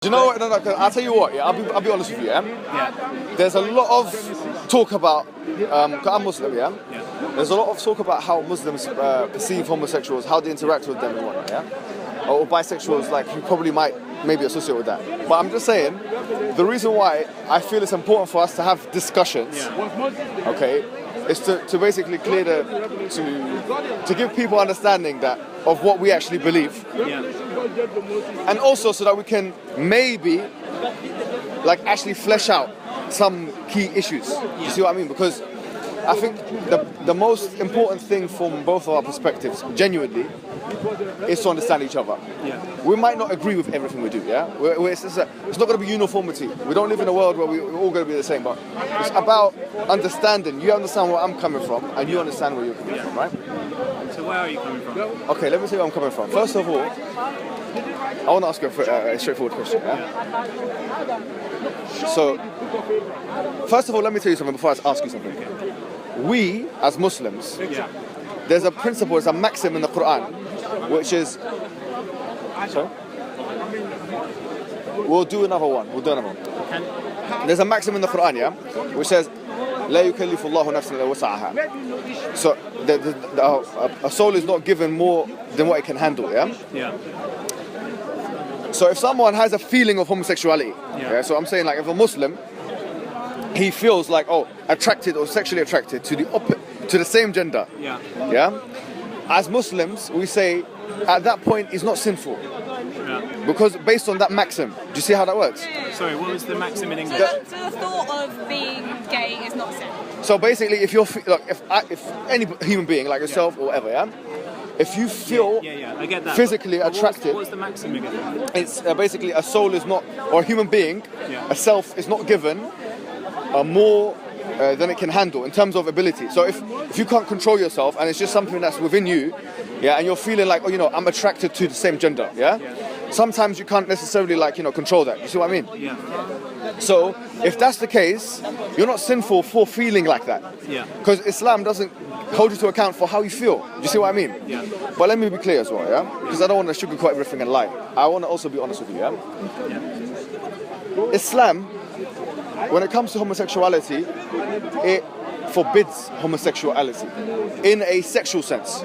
Do you know what? No, I'll tell you what. Yeah, I'll be honest with you. Yeah. There's a lot of talk about. Cause I'm Muslim. Yeah. There's a lot of talk about how Muslims perceive homosexuals, how they interact with them and whatnot. Yeah. Or bisexuals, like you probably might maybe associate with that. But I'm just saying, the reason why I feel it's important for us to have discussions. Okay. Is to basically clear to give people understanding that of what we actually believe, and also so that we can maybe like actually flesh out some key issues. You see what I mean? Because I think the most important thing from both of our perspectives, genuinely, is to understand each other. We might not agree with everything we do. It's not going to be uniformity. We don't live in a world where we're all going to be the same. But it's about understanding. You understand where I'm coming from, and you understand where you're coming from, right? So where are you coming from? Okay, let me see where I'm coming from. First of all, I want to ask you a straightforward question. So, first of all, let me tell you something before I ask you something. We, as Muslims, there's a principle, there's a maxim in the Quran, which is... Sorry? We'll do another one. There's a maxim in the Quran, which says, لا يكلف الله نفسا إلا وسعها. So, a soul is not given more than what it can handle, So if someone has a feeling of homosexuality, so I'm saying like if a Muslim, he feels like attracted or sexually attracted to the same gender, as Muslims we say at that point it's not sinful, because based on that maxim. Do you see how that works? Sorry, what was the maxim in English? So the thought of being gay is not sin. So basically, if you're like if any human being like yourself or whatever, if you feel I get that, physically attracted, what's the maxim again? It's basically a soul is not, or a human being, a self is not given more than it can handle in terms of ability. So if you can't control yourself and it's just something that's within you, and you're feeling like, I'm attracted to the same gender, sometimes you can't necessarily control that. You see what I mean? So if that's the case, you're not sinful for feeling like that. Because Islam doesn't hold you to account for how you feel. Do you see what I mean? But let me be clear as well, because I don't want to sugarcoat everything and lie. I want to also be honest with you, Islam, when it comes to homosexuality, it forbids homosexuality in a sexual sense.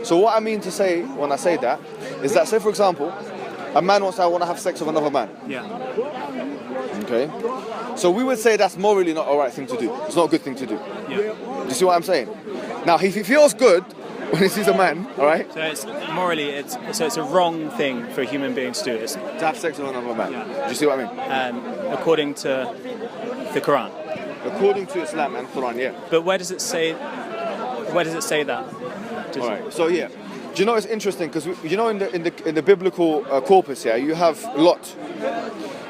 So what I mean to say when I say that is that, say for example, a man wants to have sex with another man. Okay. So we would say that's morally not a right thing to do. It's not a good thing to do. Do you see what I'm saying? Now, if he feels good when he sees a man, all right? So it's morally, it's a wrong thing for a human being to do. It's to have sex with another man. Do you see what I mean? According to the Quran. According to Islam and Quran, But where does it say that? All right. So do you know it's interesting because in the biblical corpus, you have Lot.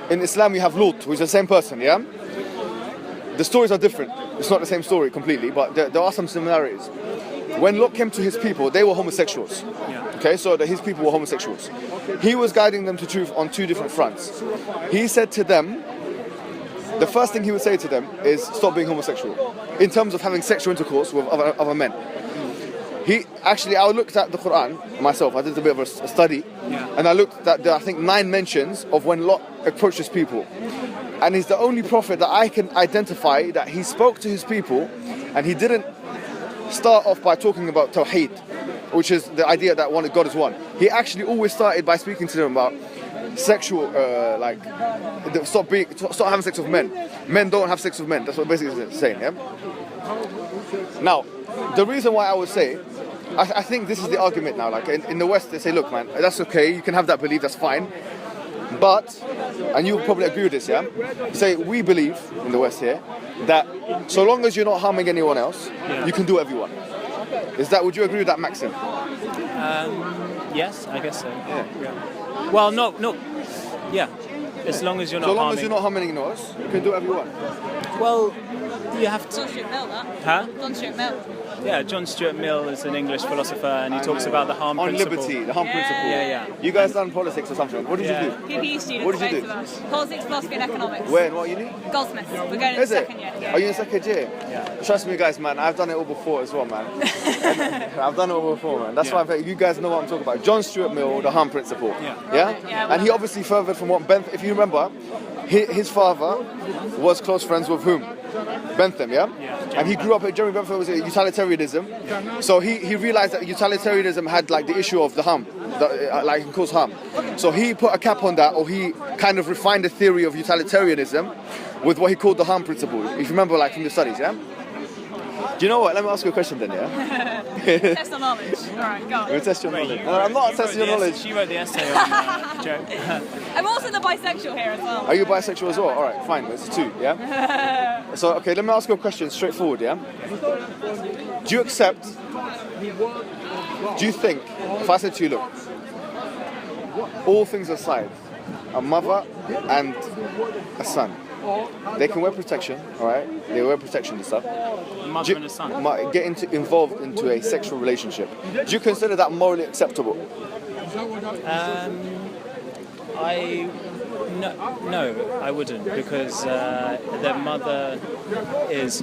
In Islam, you have Lut, who is the same person, The stories are different. It's not the same story completely, but there are some similarities. When Lot came to his people, they were homosexuals. Okay, so his people were homosexuals. He was guiding them to truth on two different fronts. He said to them, the first thing he would say to them is stop being homosexual, in terms of having sexual intercourse with other men. I looked at the Quran myself. I did a bit of a study, and I looked at I think 9 mentions of when Lot approached his people, and he's the only prophet that I can identify that he spoke to his people, and he didn't start off by talking about Tawheed, which is the idea that God is one. He actually always started by speaking to them about sexual, stop having sex with men. Men don't have sex with men. That's what basically it's saying. Now, the reason why I would say, I think this is the argument now. Like in the West, they say, look, man, that's okay. You can have that belief. That's fine. But, and you probably agree with this, say we believe in the West here that so long as you're not harming anyone else, you can do whatever you want. Would you agree with that maxim? Yes, I guess so. Well, no. Yeah. As long as you're not harming. So long as you're not harming anyone else, you can do whatever you want. Well, you have to. Don't shoot Mel, that. Huh? Don't shoot Mel. Yeah, John Stuart Mill is an English philosopher, and he talks about the harm on principle. liberty, the harm principle. Yeah. You guys done politics or something? What did you do? PPE students, What did you both do? of us. Politics, philosophy, and economics. Where and what uni? Goldsmiths. We're going into Is it? second year. Are you in second year? Yeah. Trust me, guys, man. I've done it all before as well, man. I've done it all before, man. That's why you guys know what I'm talking about. John Stuart Mill, the harm principle. Yeah, And he obviously furthered from what if you remember, his father was close friends with whom? Bentham, yeah? And he grew up, Jeremy Bentham was a utilitarianism. So he realized that utilitarianism had like the issue of the harm, like it cause harm. So he put a cap on that, or he kind of refined the theory of utilitarianism with what he called the harm principle. If you remember, like from the studies, yeah? Do you know what? Let me ask you a question then, yeah? Test on knowledge. All right, go on. We'll test your knowledge. No, I'm not testing your knowledge. She wrote the essay on Joe. I'm also the bisexual here as well. Are you bisexual as well? All right, fine. It's 2, yeah? So, okay, let me ask you a question straightforward, yeah? Do you accept, do you think, if I said to you, look, all things aside, a mother and a son, they can wear protection, all right? They wear protection and stuff. A mother and a son. Get involved into a sexual relationship. Do you consider that morally acceptable? No, I wouldn't, because their mother is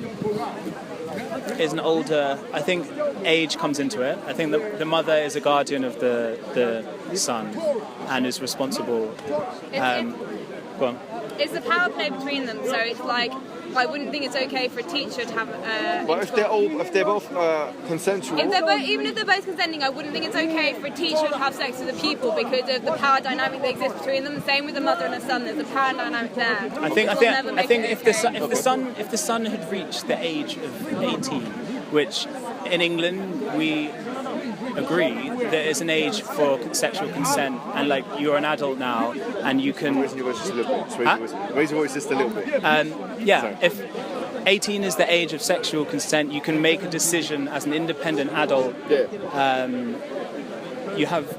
an older. I think age comes into it. I think the mother is a guardian of the son and is responsible. Go on. It's the power play between them, so it's like I wouldn't think it's okay for a teacher to have. But if they're both consensual. Even if they're both consenting, I wouldn't think it's okay for a teacher to have sex with a pupil because of the power dynamic that exists between them. Same with a mother and a son. There's a power dynamic there. I think if the son had reached the age of 18, which in England we agree there is an age for sexual consent, and like you're an adult now and you can raise your voice just a little bit. Raise your voice just a little bit. Sorry. If 18 is the age of sexual consent, you can make a decision as an independent adult. You have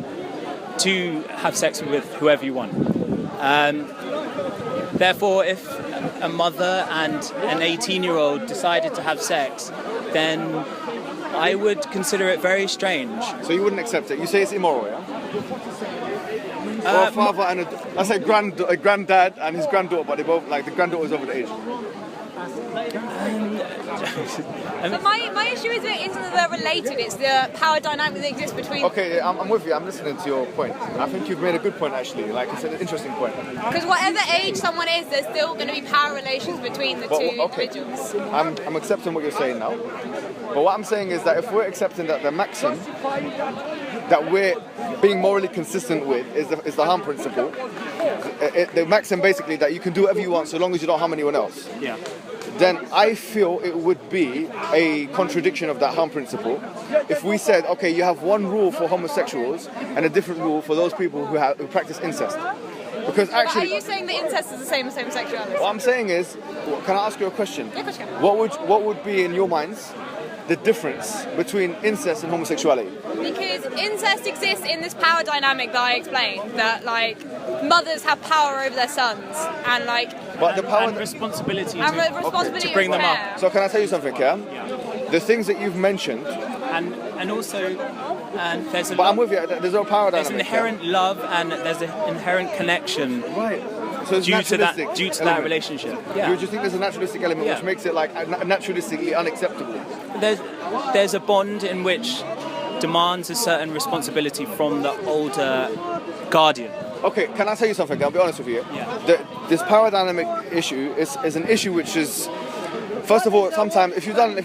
to have sex with whoever you want. Therefore, if a mother and an 18-year-old decided to have sex, then I would consider it very strange. So you wouldn't accept it? You say it's immoral, yeah? Or a father and let's say a granddad and his granddaughter, but they both, like the granddaughter's over the age. But my issue isn't that they're related, it's the power dynamic that exists between. Okay, I'm with you, I'm listening to your point. I think you've made a good point actually, like it's an interesting point. Because whatever age someone is, there's still going to be power relations between the two individuals. I'm accepting what you're saying now. But what I'm saying is that if we're accepting that the maxim that we're being morally consistent with is the harm principle, the maxim basically that you can do whatever you want so long as you don't harm anyone else. Yeah. Then I feel it would be a contradiction of that harm principle if we said, okay, you have one rule for homosexuals and a different rule for those people who practice incest. Because actually, are you saying that incest is the same as homosexuality? What I'm saying is, can I ask you a question? Yeah, of course you can. What would be in your minds the difference between incest and homosexuality? Because incest exists in this power dynamic that I explained, that like mothers have power over their sons and like but the power and responsibility to bring them up. So can I tell you something, yeah? The things that you've mentioned, and also there's a. But I'm with you. There's no power dynamic. There's an inherent love and there's an inherent connection. Right. So it's due to that relationship. Yeah. Do you think there's a naturalistic element which makes it like naturalistically unacceptable? There's a bond in which demands a certain responsibility from the older guardian. Okay, can I tell you something? I'll be honest with you. Yeah. This power dynamic issue is an issue which is, first of all, sometimes if you've done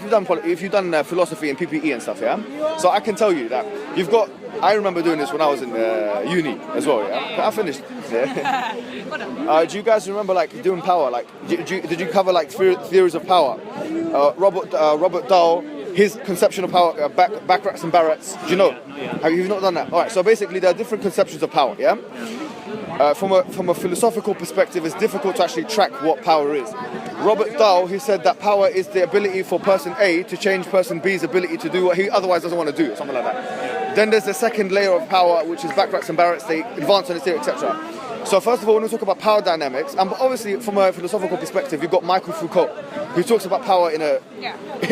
philosophy and PPE and stuff, yeah. So I can tell you that you've got. I remember doing this when I was in uni as well. Yeah, I finished. Yeah. Do you guys remember like doing power? Like, did you cover like theories of power? Robert Dahl, his conception of power, Backrats and Barretts. Do you know? Have you not done that? All right. So basically, there are different conceptions of power. Yeah. From a philosophical perspective, it's difficult to actually track what power is. Robert Dahl, he said that power is the ability for person A to change person B's ability to do what he otherwise doesn't want to do, something like that. Then there's the second layer of power, which is Backrats and Barretts. They advance on this theory, etc. So first of all, when we talk about power dynamics, and obviously from a philosophical perspective, you've got Michael Foucault, who talks about power in a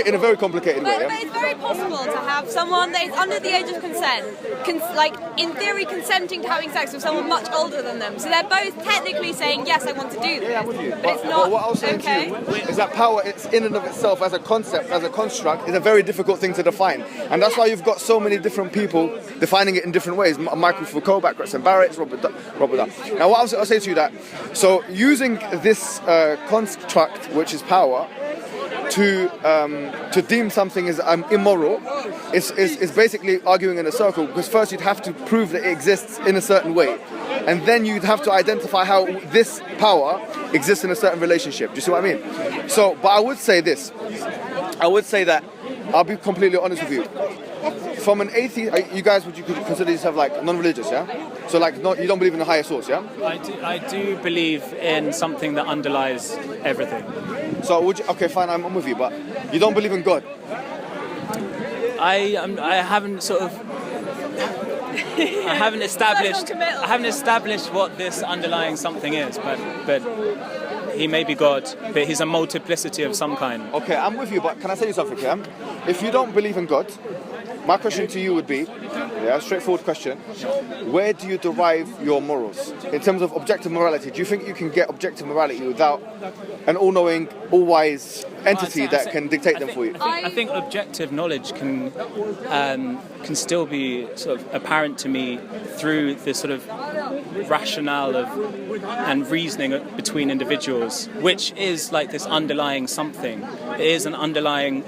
in a very complicated way. But it's very possible to have someone that is under the age of consent, like in theory consenting to having sex with someone much older than them. So they're both technically saying, yes, I want to do this. Yeah, I'm with you. But it's not But what I was saying okay. to you is that power, it's in and of itself as a concept, as a construct, is a very difficult thing to define. And that's why you've got so many different people defining it in different ways. Michael Foucault, Grayson Barrett, Robert Duff. Now, what I'll say to you that, so using this construct, which is power, to deem something as immoral is basically arguing in a circle, because first you'd have to prove that it exists in a certain way, and then you'd have to identify how this power exists in a certain relationship. Do you see what I mean? So, but I would say this. I would say that, I'll be completely honest with you. From an atheist, you guys, would you consider yourself like non-religious, yeah? So like, you don't believe in a higher source, yeah? I do believe in something that underlies everything. So would you, okay, fine, I'm with you, but you don't believe in God? I haven't sort of... I haven't established what this underlying something is, but he may be God, but he's a multiplicity of some kind. Okay, I'm with you, but can I tell you something, yeah? If you don't believe in God, my question to you would be, straightforward question, where do you derive your morals? In terms of objective morality, do you think you can get objective morality without an all-knowing, all-wise entity that can dictate them for you? I think objective knowledge can still be sort of apparent to me through the sort of rationale and reasoning between individuals, which is like this underlying something. It is an underlying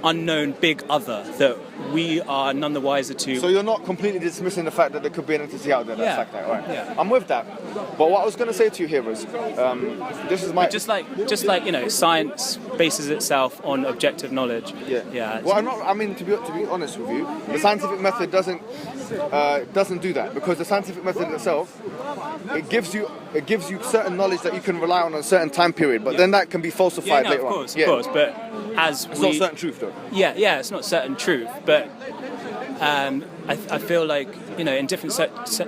unknown big other that we are none the wiser to. So you're not completely dismissing the fact that there could be an entity out there that's like that, right? Yeah. I'm with that. But what I was going to say to you here was, this is my... Just like science bases itself on objective knowledge. Yeah. Well, to be honest with you, the scientific method doesn't do that, because the scientific method itself, it gives you certain knowledge that you can rely on a certain time period, but then that can be falsified later on. Of course, but it's not certain truth though. Yeah, it's not certain truth, but I feel like, in different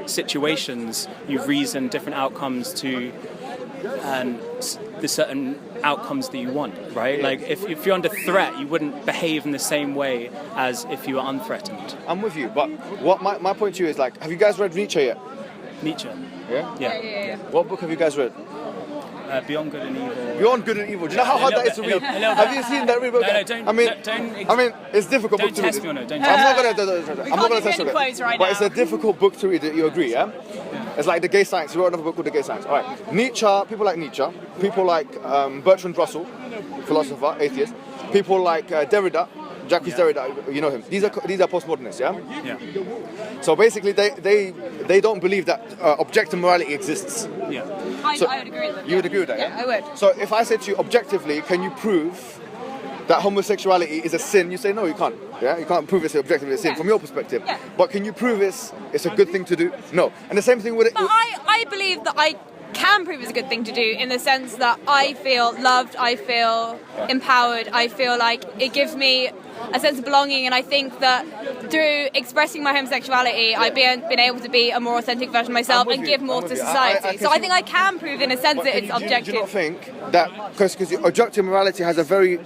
situations you reason different outcomes to the certain outcomes that you want, right? Yeah. Like if you're under threat, you wouldn't behave in the same way as if you were unthreatened. I'm with you, but what my point to you is, like, have you guys read Nietzsche yet? Nietzsche. Yeah. What book have you guys read? Beyond Good and Evil. Beyond Good and Evil. Do you know how hard that is to read? Have you seen that read book? No, don't. I mean, it's a difficult book to read. Test me on it. I'm not going to test you on it. Quotes right but now. it's a difficult book to read. You agree, yeah? It's like The Gay Science. He wrote another book called The Gay Science. All right. Nietzsche. People like Nietzsche. People like Bertrand Russell, philosopher, atheist. People like Derrida. Jacques Derrida, you know him. These are postmodernists, yeah? Yeah. So basically, they don't believe that objective morality exists. Yeah. I would agree with that. You would agree with that, yeah? Yeah, I would. So if I said to you, objectively, can you prove that homosexuality is a sin? You say, no, you can't. Yeah, you can't prove it's objectively a sin from your perspective. Yeah. But can you prove it's a good thing to do? No. And the same thing with it. But I believe that I can prove it's a good thing to do, in the sense that I feel loved, I feel empowered, I feel like it gives me a sense of belonging, and I think that through expressing my homosexuality, I've been able to be a more authentic version of myself and give more to society. So I think I can prove, in a sense, that it's objective. Do you not think that, because objective morality has a very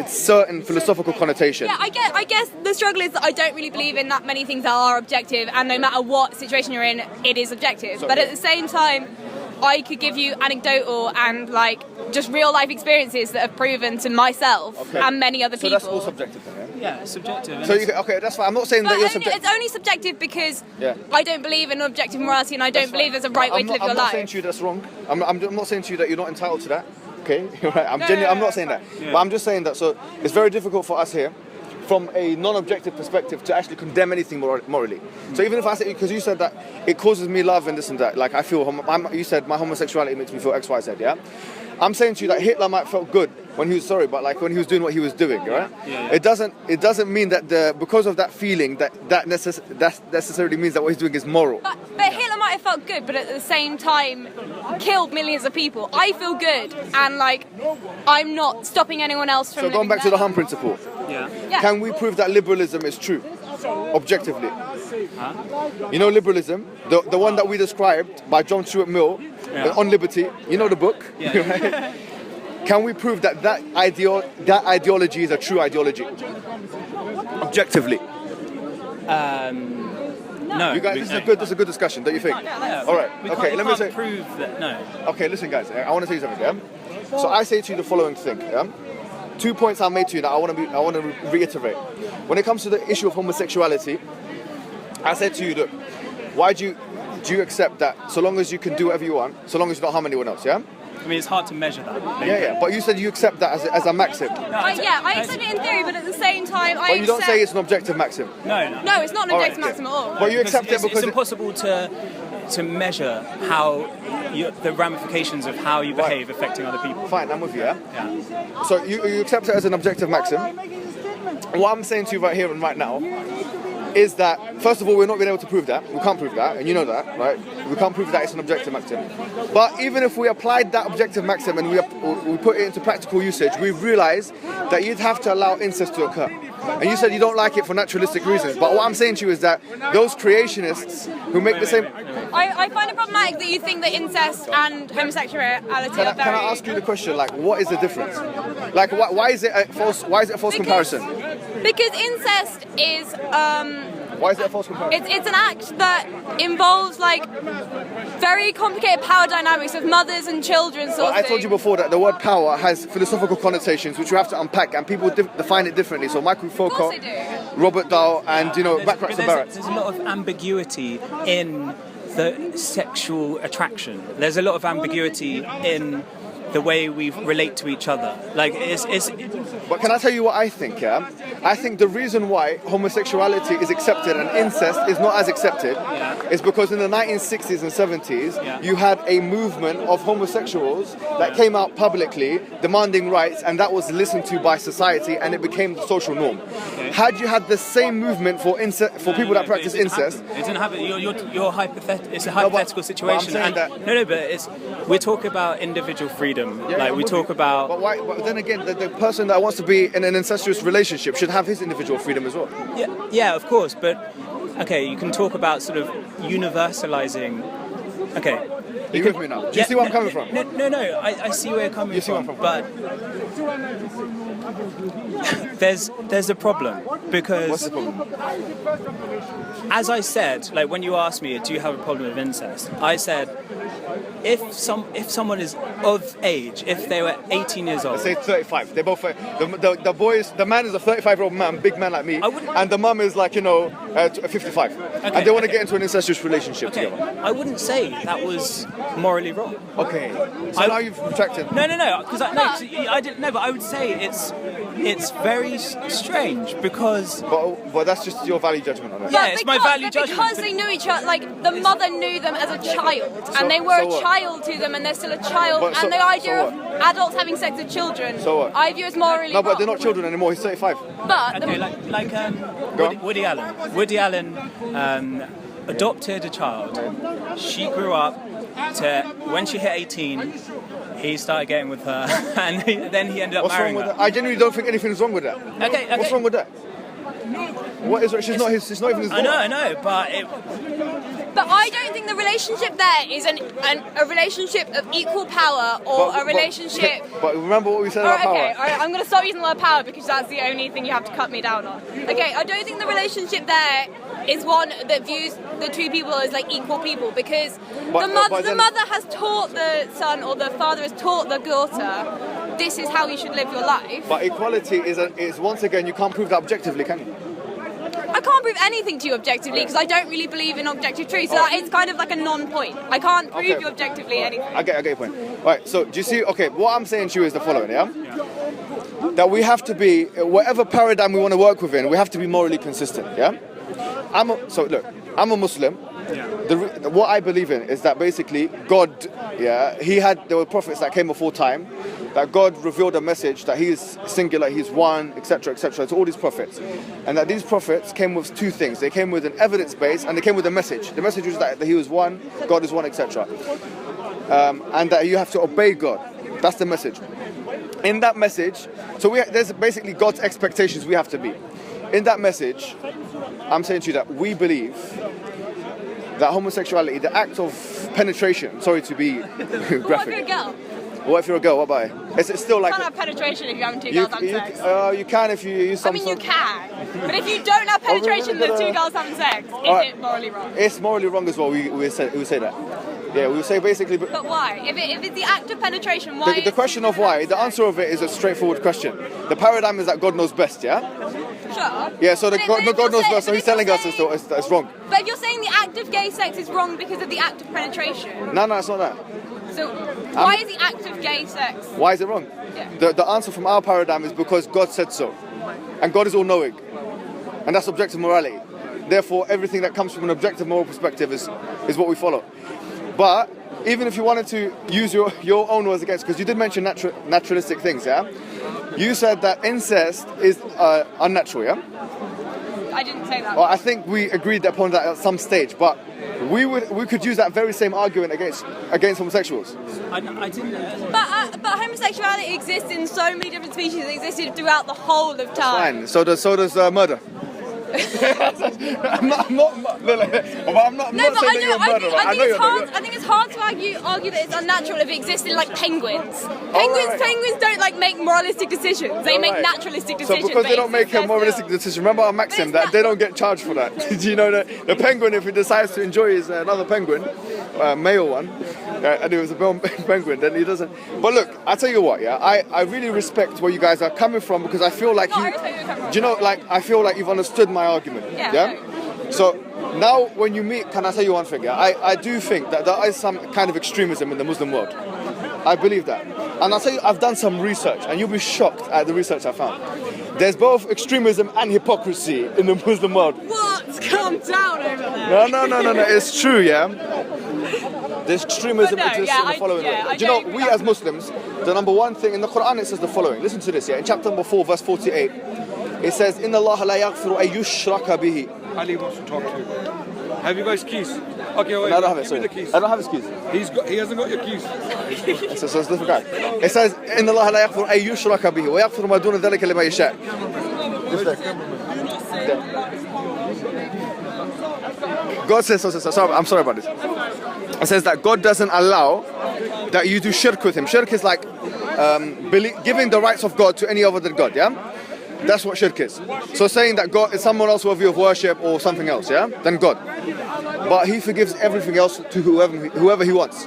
certain philosophical connotation? Yeah, I guess the struggle is that I don't really believe in that many things that are objective, and no matter what situation you're in, it is objective. But at the same time, I could give you anecdotal and just real life experiences that have proven to myself and many other people. So that's all subjective then, Yeah, it's subjective. So that's fine. I'm not saying that you're subjective. It's only subjective because I don't believe in objective morality, and I don't believe there's a right way to live your life. I'm not saying to you that's wrong. I'm not saying to you that you're not entitled to that. Okay, right. I'm not saying that. Yeah. But I'm just saying that. So it's very difficult for us here, from a non-objective perspective, to actually condemn anything morally. So even if I say, because you said that it causes me love and this and that, like I feel, you said my homosexuality makes me feel X, Y, Z, yeah? I'm saying to you that Hitler might have felt good when he was sorry, but when he was doing what he was doing, right? Yeah. It doesn't mean that because of that feeling that necessarily means that what he's doing is moral. But Hitler might have felt good, but at the same time killed millions of people. I feel good, and I'm not stopping anyone else from. So going back to the Hum principle, Yeah. Yeah. can we prove that liberalism is true? objectively. You know liberalism, the one that we described by John Stuart Mill on Liberty. You know the book. Right? Can we prove that that ideology is a true ideology? Objectively. No. You guys, this is a good discussion, don't you think? Yeah. All right. We Okay. Let me say. prove that. No. Okay. Listen, guys. I want to tell you something. Yeah. So I say to you the following thing. Yeah. 2 points I made to you that I want to reiterate. When it comes to the issue of homosexuality, I said to you, look, why do you accept that so long as you can do whatever you want, so long as you don't harm anyone else? Yeah. I mean, it's hard to measure that. Yeah. But you said you accept that as a maxim. I accept it in theory, but at the same time, But you don't say it's an objective maxim. No. No, it's not an objective Alright, maxim at all. But you accept it because it's impossible to measure how the ramifications of how you behave affecting other people. Fine, I'm with you. Yeah. Yeah. So you accept it as an objective maxim. What I'm saying to you right here and right now is that, first of all, we're not being able to prove that. We can't prove that, and you know that, right? We can't prove that it's an objective maxim. But even if we applied that objective maxim and we put it into practical usage, we realise that you'd have to allow incest to occur. And you said you don't like it for naturalistic reasons. But what I'm saying to you is that those creationists who make the same... I find it problematic that you think that incest and homosexuality are very... Can I ask you the question, like, what is the difference? Like, why is it a false comparison? Because incest is... Why is it a false comparison? It's an act that involves like very complicated power dynamics of mothers and children sort Well, of I thing. told you before that the word power has philosophical connotations which you have to unpack, and people define it differently. So Michael Foucault, Of course they do. Robert Dahl, and Backrax and Barrett. There's a lot of ambiguity in the sexual attraction. There's a lot of ambiguity in the way we relate to each other. Like, it's But can I tell you what I think, yeah? I think the reason why homosexuality is accepted and incest is not as accepted is because in the 1960s and 70s, you had a movement of homosexuals that came out publicly demanding rights, and that was listened to by society, and it became the social norm. Had you had the same movement for people that practice incest... It didn't happen. You're hypothetical. It's a hypothetical situation. But I'm saying No, but we're talking about individual freedom. We talk about... But why? But then again, the person that wants to be in an incestuous relationship should have his individual freedom as well. Yeah, of course. But, okay, you can talk about sort of universalizing... Okay. Are you with me now? Do you see where I'm coming from? No, I see where you're coming from. You see where I'm from? But there's a problem because... What's the problem? As I said, like when you asked me, do you have a problem with incest? I said, if someone is of age, if they were 18 years old... Let's say 35. They both... The man is a 35-year-old man, big man like me, and the mum is like, 55. And they want to get into an incestuous relationship together. I wouldn't say that was morally wrong. Okay. So now you've retracted. No, because I didn't know, but I would say it's very strange because... But that's just your value judgment on it. Yeah, it's my value judgment. Because they knew each other, like the mother knew them as a child, and they were a child to them, and they're still a child. And the idea of adults having sex with children, I view as morally wrong. No, but they're not children anymore. He's 35. But Woody Allen. Woody Allen adopted a child. She grew up to when she hit 18. He started getting with her, and then he ended up marrying her. I genuinely don't think anything's wrong with that. Okay. What's wrong with that? What is? She's not even his daughter. I know, but I don't think the relationship there is a relationship of equal power or a relationship. But remember what we said about power. Okay, all right, I'm going to stop using the word power because that's the only thing you have to cut me down on. Okay, I don't think the relationship there is one that views the two people as like equal people because the mother has taught the son or the father has taught the daughter this is how you should live your life. But equality is once again, you can't prove that objectively, can you? I can't prove anything to you objectively because I don't really believe in objective truth. So it's kind of like a non-point. I can't prove you objectively anything. I get your point. Right, so do you see, what I'm saying to you is the following, that we have to be, whatever paradigm we want to work within, we have to be morally consistent, I'm a Muslim. What I believe in is that basically God, there were prophets that came before time, that God revealed a message that He is singular, He's one, etc., to all these prophets, and that these prophets came with two things. They came with an evidence base, and they came with a message. The message was that He was one, God is one, etc., and that you have to obey God. That's the message. In that message, there's basically God's expectations we have to be. In that message, I'm saying to you that we believe that homosexuality, the act of penetration, sorry to be graphic. What if you're a girl? What if you're a girl? What about it? It's still like... You can't have penetration if you're having two girls having sex. You can if you use some... I mean, you can. But if you don't have penetration and there's two girls having sex, is it morally wrong? It's morally wrong as well, we would say that. Yeah, we would say basically... But why? If it's the act of penetration, why... The question of why, the answer of it is a straightforward question. The paradigm is that God knows best, yeah? Sure. Yeah, so God knows best, so he's telling us it's wrong. But if you're saying the act of gay sex is wrong because of the act of penetration... No, it's not that. So, why is the act of gay sex... Why is it wrong? Yeah. The answer from our paradigm is because God said so. And God is all-knowing. And that's objective morality. Therefore, everything that comes from an objective moral perspective is what we follow. But even if you wanted to use your own words against, because you did mention naturalistic things, yeah? You said that incest is unnatural, yeah? I didn't say that. Well, I think we agreed upon that at some stage, but we could use that very same argument against homosexuals. I didn't. But homosexuality exists in so many different species. It existed throughout the whole of time. Fine. So does murder. I'm not saying you're a murderer. I think it's hard to argue that it's unnatural if it exists in like penguins. Penguins don't like make moralistic decisions. They make naturalistic decisions. So because they don't make a moralistic decision, remember our maxim that they don't get charged for that. Do you know that the penguin, if he decides to enjoy his another penguin, male one, and it was a male penguin, then he doesn't. But look, I tell you what, yeah, I really respect where you guys are coming from because I feel like I feel like you've understood my argument. Yeah? So now when you meet, can I tell you one thing? Yeah? I do think that there is some kind of extremism in the Muslim world. I believe that. And I'll tell you, I've done some research and you'll be shocked at the research I found. There's both extremism and hypocrisy in the Muslim world. What? Calm down over there. No, it's true, yeah? There's extremism exists in the following way. Do you know, we as Muslims, the number one thing in the Quran, it says the following. Listen to this, yeah? In chapter number 4, verse 48, it says, إِنَّ اللَّهَ لَا يَغْفِرُ أَن يُشْرَكَ بِهِ. Ali wants to talk to you. Have you guys keys? Okay, wait. No, I don't have it, give me the keys. I don't have his keys. He hasn't got your keys. So it's a different guy. It says, إِنَّ اللَّهَ لَا يَغْفِرُ أَن يُشْرَكَ بِهِ وَيَغْفِرُ مَا دُونَ ذَلِكَ لِمَن يَشَاءُ. Just there. God says, I'm sorry about this. It says that God doesn't allow that you do shirk with him. Shirk is like giving the rights of God to any other than God, yeah? That's what shirk is. So saying that God is someone else worthy of worship or something else, yeah? Than God. But he forgives everything else to whoever he wants,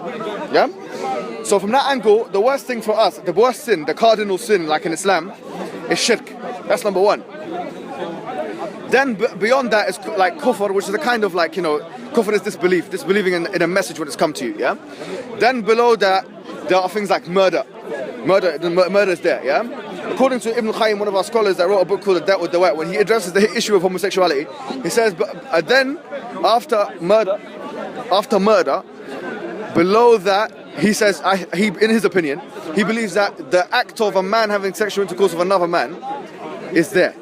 yeah? So from that angle, the worst thing for us, the worst sin, the cardinal sin, like in Islam, is shirk. That's number one. Then beyond that is like kufr, which is a kind of like, kufr is disbelieving in a message when it's come to you, yeah? Then below that, there are things like murder. Murder is there, yeah? According to Ibn Qayyim, one of our scholars that wrote a book called The Debt with the Wet, when he addresses the issue of homosexuality, he says, then after murder, below that, he says, in his opinion, he believes that the act of a man having sexual intercourse with another man is there.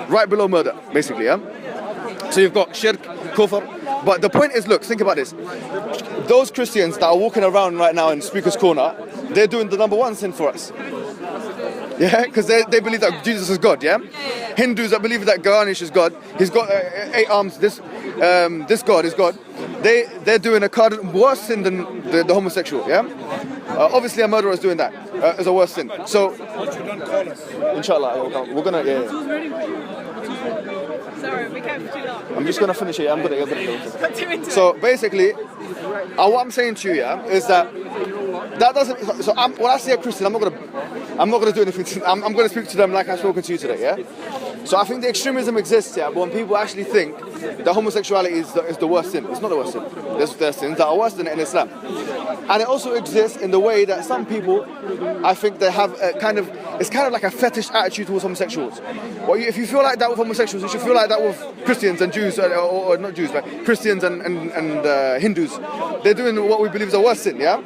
Right below murder, basically, yeah? So you've got shirk, kufr, but the point is, look, think about this. Those Christians that are walking around right now in Speaker's Corner, they're doing the number one sin for us. Yeah, because they believe that Jesus is God, yeah? Hindus that believe that Ganesh is God, he's got 8 arms, this God is God. They're doing a worse sin than the homosexual, yeah? Obviously a murderer is doing that, as a worse sin. So, inshallah, we're gonna, Sorry, we can't for too long. I'm just gonna finish it, I'm gonna So basically, what I'm saying to you, yeah, is that doesn't. So when I see a Christian, I'm not gonna do anything. I'm gonna speak to them like I've spoken to you today. Yeah. So I think the extremism exists. Yeah, but when people actually think that homosexuality is the worst sin, it's not the worst sin. There's sins that are worse than it in Islam, and it also exists in the way that some people, I think they have it's kind of like a fetish attitude towards homosexuals. Well, if you feel like that with homosexuals, you should feel like that with Christians and Jews, or not Jews, but Christians and Hindus. They're doing what we believe is a worse sin. Yeah.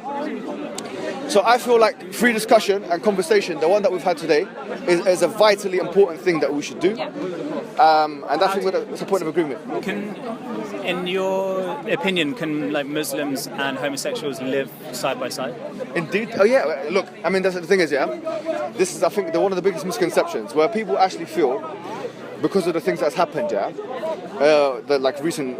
So I feel like free discussion and conversation, the one that we've had today, is a vitally important thing that we should do. And I think that's a point of agreement. In your opinion, can Muslims and homosexuals live side by side? Indeed. Oh yeah. Look, I mean, that's the thing is, yeah. This is, I think, one of the biggest misconceptions where people actually feel because of the things that's happened, the like recent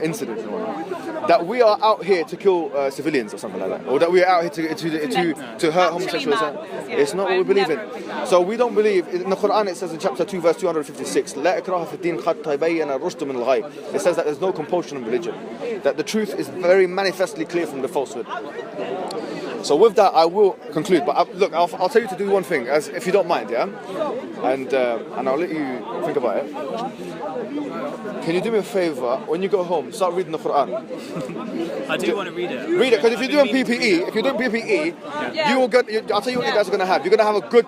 incidents and whatnot, that we are out here to kill civilians or something like that, or that we are out here to hurt homosexuals. It's not what we believe in. So we don't believe in the Quran. It says in chapter 2, verse 256, "La ikraha fi din qad tabayyana ar-rushd min al-ghayy." It says that there's no compulsion in religion, that the truth is very manifestly clear from the falsehood. So with that, I will conclude. But look, I'll tell you to do one thing, as if you don't mind, yeah. And I'll let you think about it. Can you do me a favor? When you go home, start reading the Quran. I do want to read it. Read it, because if you're doing PPE, you will get. I'll tell you what you guys are going to have. You're going to have a good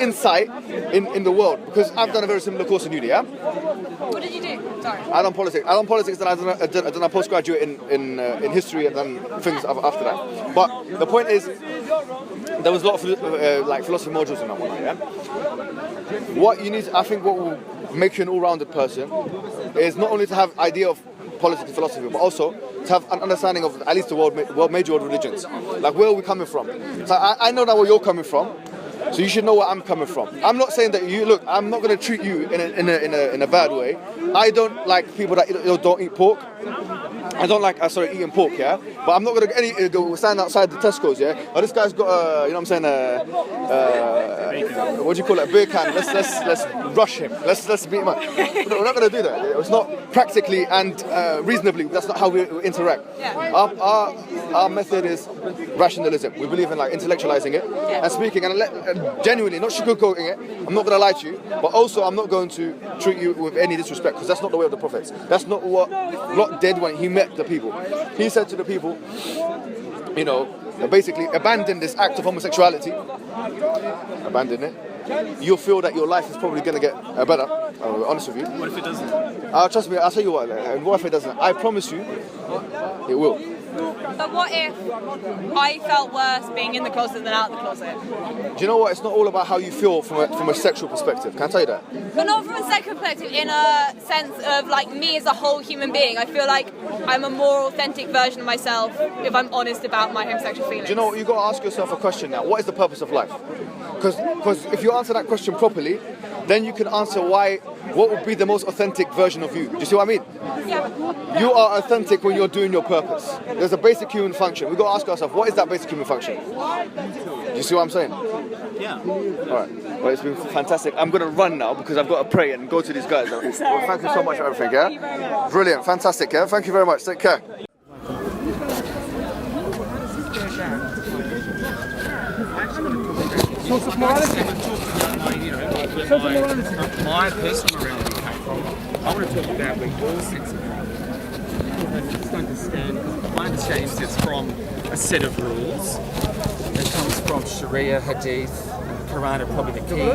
insight in the world, because I've done a very similar course in uni. Yeah. What did you do? Sorry. I done politics. Then I done a postgraduate in history, and then things after that. But the point is, there was a lot of like philosophy modules in that one. Yeah. What you need, I think, what will make you an all-rounded person is not only to have idea of politics and philosophy, but also to have an understanding of at least the major world religions. Like, where are we coming from? So I know now where you're coming from, so you should know where I'm coming from. I'm not saying that I'm not going to treat you in a bad way. I don't like people that don't eat pork. I don't like eating pork, yeah. But I'm not going to go stand outside the Tesco's, yeah. Oh, this guy's got you know what I'm saying, what do you call it, a beer can. Let's rush him. Let's beat him up. We're not going to do that. It's not practically and reasonably. That's not how we interact. Our method is rationalism. We believe in like intellectualizing it and speaking and genuinely, not sugarcoating it. I'm not going to lie to you, but also I'm not going to treat you with any disrespect, because that's not the way of the prophets. That's not what Lot did when he met the people. He said to the people, basically abandon this act of homosexuality. Abandon it. You'll feel that your life is probably going to get better. I'll be honest with you. What if it doesn't? Trust me, I'll tell you what. And what if it doesn't? I promise you, it will. But what if I felt worse being in the closet than out the closet? Do you know what? It's not all about how you feel from a sexual perspective. Can I tell you that? But not from a sexual perspective, in a sense of like me as a whole human being. I feel like I'm a more authentic version of myself if I'm honest about my homosexual feelings. Do you know what? You've got to ask yourself a question now. What is the purpose of life? Because if you answer that question properly, then you can answer what would be the most authentic version of you. Do you see what I mean? Yeah. You are authentic when you're doing your purpose. There's a basic human function. We've got to ask ourselves, what is that basic human function? Do you see what I'm saying? Yeah. All right. Well, it's been fantastic. I'm going to run now because I've got to pray and go to these guys. Well, thank you so much for everything, yeah? Brilliant. Fantastic, yeah? Thank you very much. Take care. Source of morality. My personal morality came from. I want to talk about where your sense of morality. Just understand. My understanding is it's from a set of rules. It comes from Sharia, Hadith, and Quran are probably the key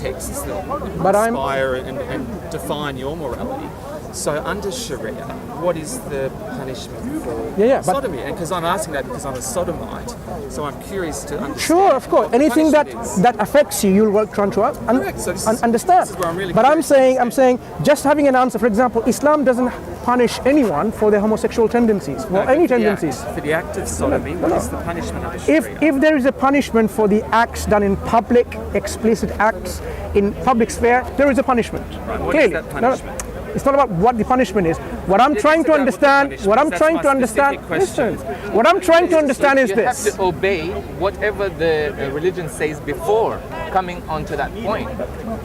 texts that inspire and define your morality. So under Sharia, what is the punishment for sodomy? And because I'm asking that because I'm a sodomite, so I'm curious to understand. Sure, of course. Anything that affects you, you'll work trying to understand. This is where I'm really but I'm saying, just having an answer. For example, Islam doesn't punish anyone for their homosexual tendencies, for any tendencies. For the act of sodomy, what is the punishment under Sharia? If there is a punishment for the acts done in public, explicit acts in public sphere, there is a punishment. Right, what clearly. is that punishment? It's not about what the punishment is. What I'm trying to understand, listen, what I'm trying to understand is this. You have to obey whatever the religion says before coming onto that point.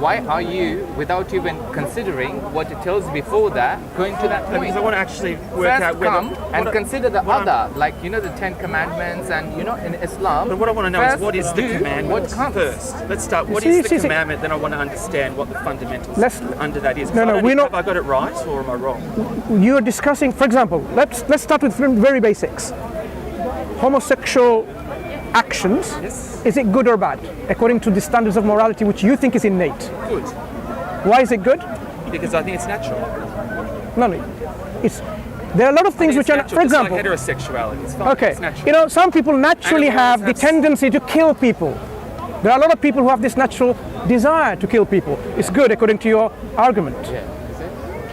Why are you, without even considering what it tells before that, going to that point? Because I want to actually work out whether... come and consider the other, like, the 10 Commandments and, in Islam. But what I want to know is what is the commandment first? Let's start. What is the commandment? Then I want to understand what the fundamentals under that is. We're not... Have I got it right or am I wrong? You're discussing, for example, let's start with very basics. Homosexual actions, is it good or bad? According to the standards of morality which you think is innate. Good. Why is it good? Because I think it's natural. No. There are a lot of things which are, for example, like heterosexuality. It's fine. Okay. It's natural. Some people naturally have the tendency to kill people. There are a lot of people who have this natural desire to kill people. It's good according to your argument. Yeah.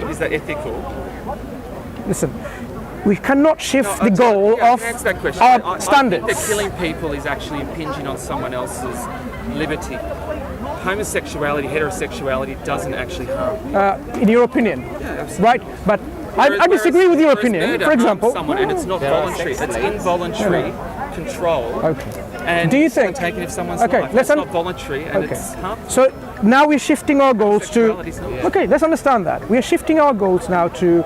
Is that ethical? Listen, we cannot shift the goal of our standards. I think that killing people is actually impinging on someone else's liberty. homosexuality, heterosexuality doesn't actually harm. In your opinion, absolutely. right? But I disagree with your opinion. Murder For example, harms someone, and it's not voluntary; it's involuntary control. Okay. And Do you think? taking of someone's Okay, life? let's It's not voluntary, and it's harmful. So now we're shifting our goals to. Sexuality's not. Okay, let's understand that. We're shifting our goals now to,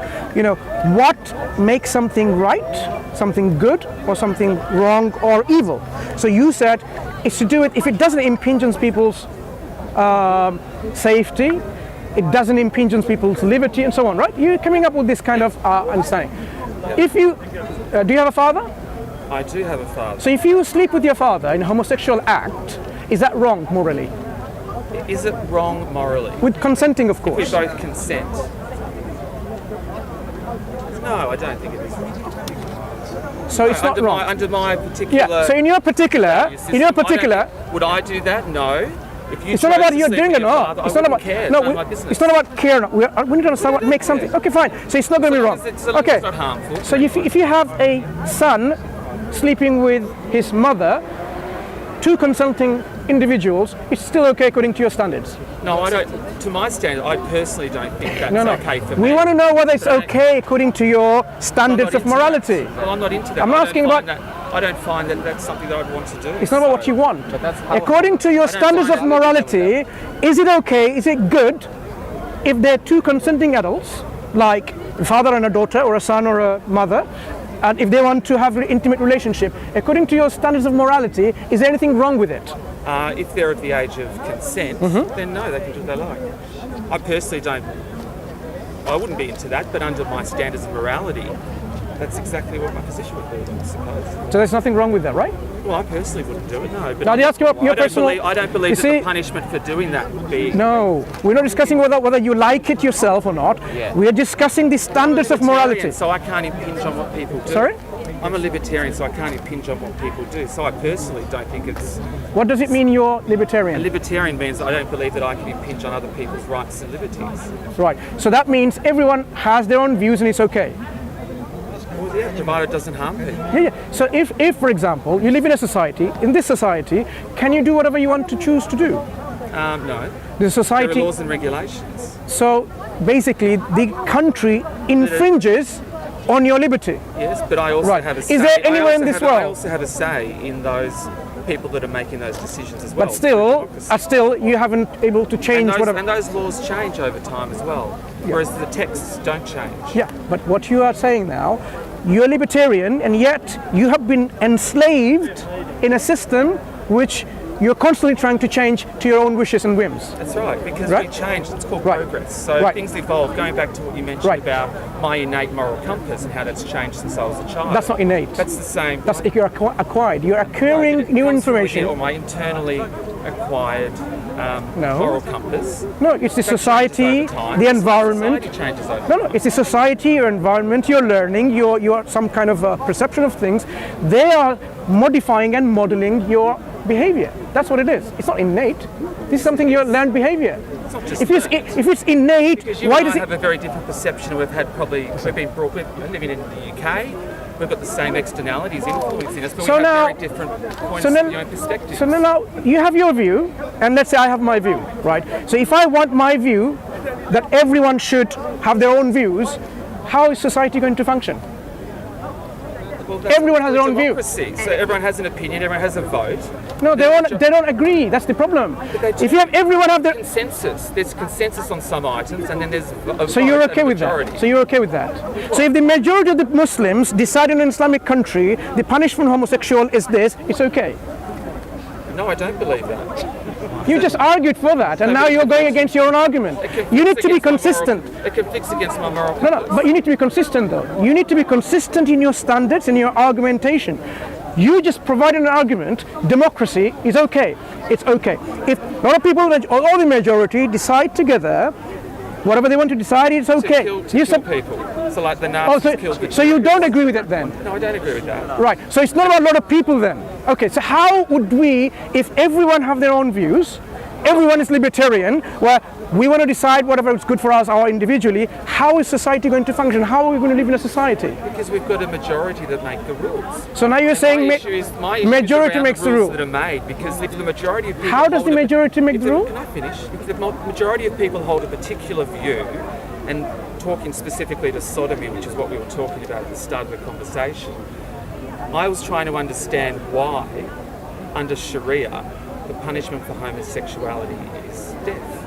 what makes something right, something good, or something wrong or evil. So you said it's to do it if it doesn't impinge on people's safety, it doesn't impinge on people's liberty, and so on, right? You're coming up with this kind of understanding. If you do you have a father? I do have a father. So if you sleep with your father in a homosexual act, is that wrong morally? Is it wrong morally? With consenting, of We course. both consent. No, I don't think it is wrong. So it's not wrong. Under my particular. Yeah. So in your particular, would I do that? No. If you it's not chose about to you're sleep doing with it your or father, not. It's I not about wouldn't care. no. It's none of my business. It's not about care. Or not. We need to understand what makes something. Okay, fine. So it's not going to be wrong. Okay. It's not harmful. So if you have a son sleeping with his mother, two consenting individuals, it's still okay according to your standards. No, I don't. To my standard, I personally don't think that's No. okay for me. We want to know whether it's okay according to your I'm standards not of into morality. that. Well, I'm not into that. I'm I don't asking find about- that- I don't find that that's something that I'd want to do. It's not about what you want. that's how- According to your I don't standards find of it morality, is it okay, is it good if they're two consenting adults, like a father and a daughter, or a son or a mother, and if they want to have an intimate relationship, according to your standards of morality, is there anything wrong with it? If they're at the age of consent, Mm-hmm. then no, they can do what they like. I personally don't. I wouldn't be into that, but under my standards of morality, that's exactly what my position would be, I suppose. So there's nothing wrong with that, right? Well, I personally wouldn't do it, no. But Now, do you ask about your personal- I don't believe You that see- the punishment for doing that would be. No, we're not discussing whether you like it yourself or not. Yeah. We are discussing the standards of morality. So I can't impinge on what people do. Sorry? I'm a libertarian, so I can't impinge on what people do. So I personally don't think it's. What does it mean you're A libertarian? libertarian means that I don't believe that I can impinge on other people's rights and liberties. Right, so that means everyone has their own views and it's okay. Well, yeah, provided it doesn't harm people. Yeah. So if, for example, you live in a society, in this society, can you do whatever you want to choose to do? No. The There are society, laws and regulations. so basically the country infringes on your liberty. Yes, but I also Right. have a Is say. there anywhere in this I world- also have a say in those people that are making those decisions as well. But still, you haven't able to change whatever. and those laws change over time as well, whereas the texts don't change. Yeah, but what you are saying now, you're libertarian and yet you have been enslaved in a system which you're constantly trying to change to your own wishes and whims. That's right, because Right. we change, it's called Right. progress. So Right. things evolve, going back to what you mentioned Right. about my innate moral compass and how that's changed since I was a child. That's not innate. That's the same. That's if you're acquired. You're acquiring new information. Or my internally acquired No. moral compass. No, it's the That society, changes over time. the environment. Society changes over No, it's the society, your environment, your learning, your some kind of perception of things. They are modifying and modeling your behavior. That's what it is. It's not innate. This is something you learned behavior. It's not just If it's innate, because you why and does I it? have a very different perception. We've been brought, we're living in the UK. We've got the same externalities influencing us, but So we have now- very different points so of then- view and perspectives. So now you have your view, and let's say I have my view, right? So if I want my view, that everyone should have their own views, how is society going to function? Well, that's everyone has their own view. democracy. So everyone has an opinion, everyone has a vote. No, they don't agree. That's the problem. they do. If you have everyone have their, Consensus. There's consensus on some items, and then there's a so vote you're and okay a with majority. that. So you're okay with that. So if the majority of the Muslims decide in an Islamic country the punishment for homosexual is this, it's okay. No, I don't believe that. You just argued for that, and now you're going against your own argument. You need to be consistent. It conflicts against my moral No, compass. but you need to be consistent though. You need to be consistent in your standards, in your argumentation. You just provide an argument, democracy is okay. It's okay. If a lot of people, or the majority, decide together, whatever they want to decide, it's okay. To kill people. So like the Oh, Nazis killed the so you don't agree with it then? No, I don't agree with that. Right, so it's not about a lot of people then. Okay, so how would we, if everyone have their own views, everyone is libertarian, where We want to decide whatever is good for us or individually. How is society going to function? How are we going to live in a society? Because we've got a majority that make the rules. So now you're saying my issue majority is makes the rules rule. that are made, because if the majority of people How does the majority make the rule? Can I finish? If the majority of people hold a particular view, and talking specifically to sodomy, which is what we were talking about at the start of the conversation, I was trying to understand why, under Sharia, the punishment for homosexuality is death.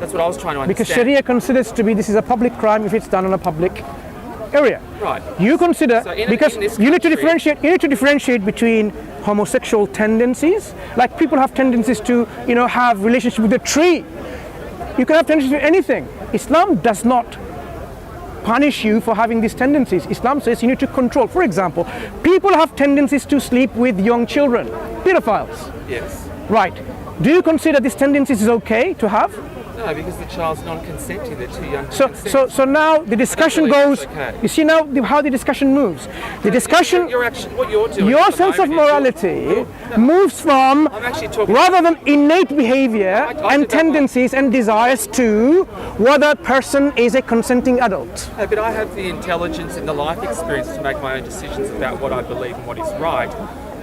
That's what I was trying to understand. Because Sharia considers to be this is a public crime if it's done in a public area. Right. You consider, So in because this you need to country- differentiate between homosexual tendencies, like people have tendencies to, have relationship with a tree. You can have tendencies with anything. Islam does not punish you for having these tendencies. Islam says you need to control. For example, people have tendencies to sleep with young children, pedophiles. Yes. Right. Do you consider these tendencies is okay to have? No, because the child's non-consenting. They're too young to consent. So now the discussion believe goes. that's okay. You see now how the discussion moves. The discussion. What you're doing. Your at the sense of moment is morality moves from I'm actually talking. rather than innate behavior I and did that tendencies and desires to whether a person is a consenting adult. No, but I have the intelligence and the life experience to make my own decisions about what I believe and what is right.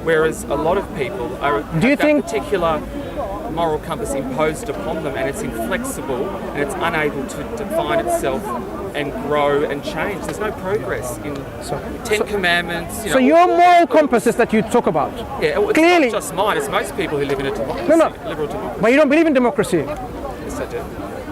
Whereas a lot of people have that particular moral compass imposed upon them, and it's inflexible and it's unable to define itself and grow and change. There's no progress in Ten Commandments. So your moral compasses that you talk about. Yeah, well, it's clearly, not just mine. It's most people who live in a democracy. Liberal democracy. But you don't believe in democracy. Yes, I do.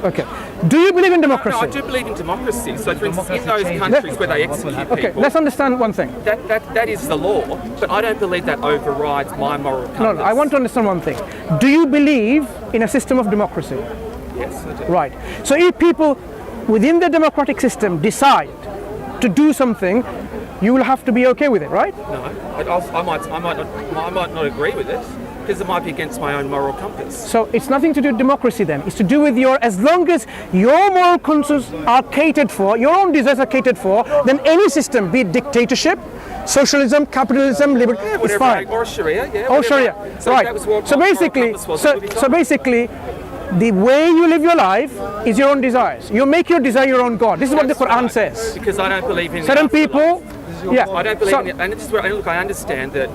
Okay. Do you believe in democracy? No, I do believe in democracy. So, for instance, in those countries where they execute people, okay, let's understand one thing. that is the law. But I don't believe that overrides my moral compass. No, I want to understand one thing. Do you believe in a system of democracy? Yes, I do. Right. So if people within the democratic system decide to do something, you will have to be okay with it, right? No, I might not agree with it, because it might be against my own moral compass. So it's nothing to do with democracy then. It's to do with as long as your moral conscience are catered for, your own desires are catered for, then any system, be it dictatorship, socialism, capitalism, liberalism, is fine. Or Sharia, yeah. Or Sharia, So right. that was what So my moral basically, compass was, it would be so fine. basically, the way you live your life is your own desires. You make your desire your own God. This is what the Quran says. Because I don't believe in Certain the afterlife. people, yeah. I don't believe in it, and this is where I understand that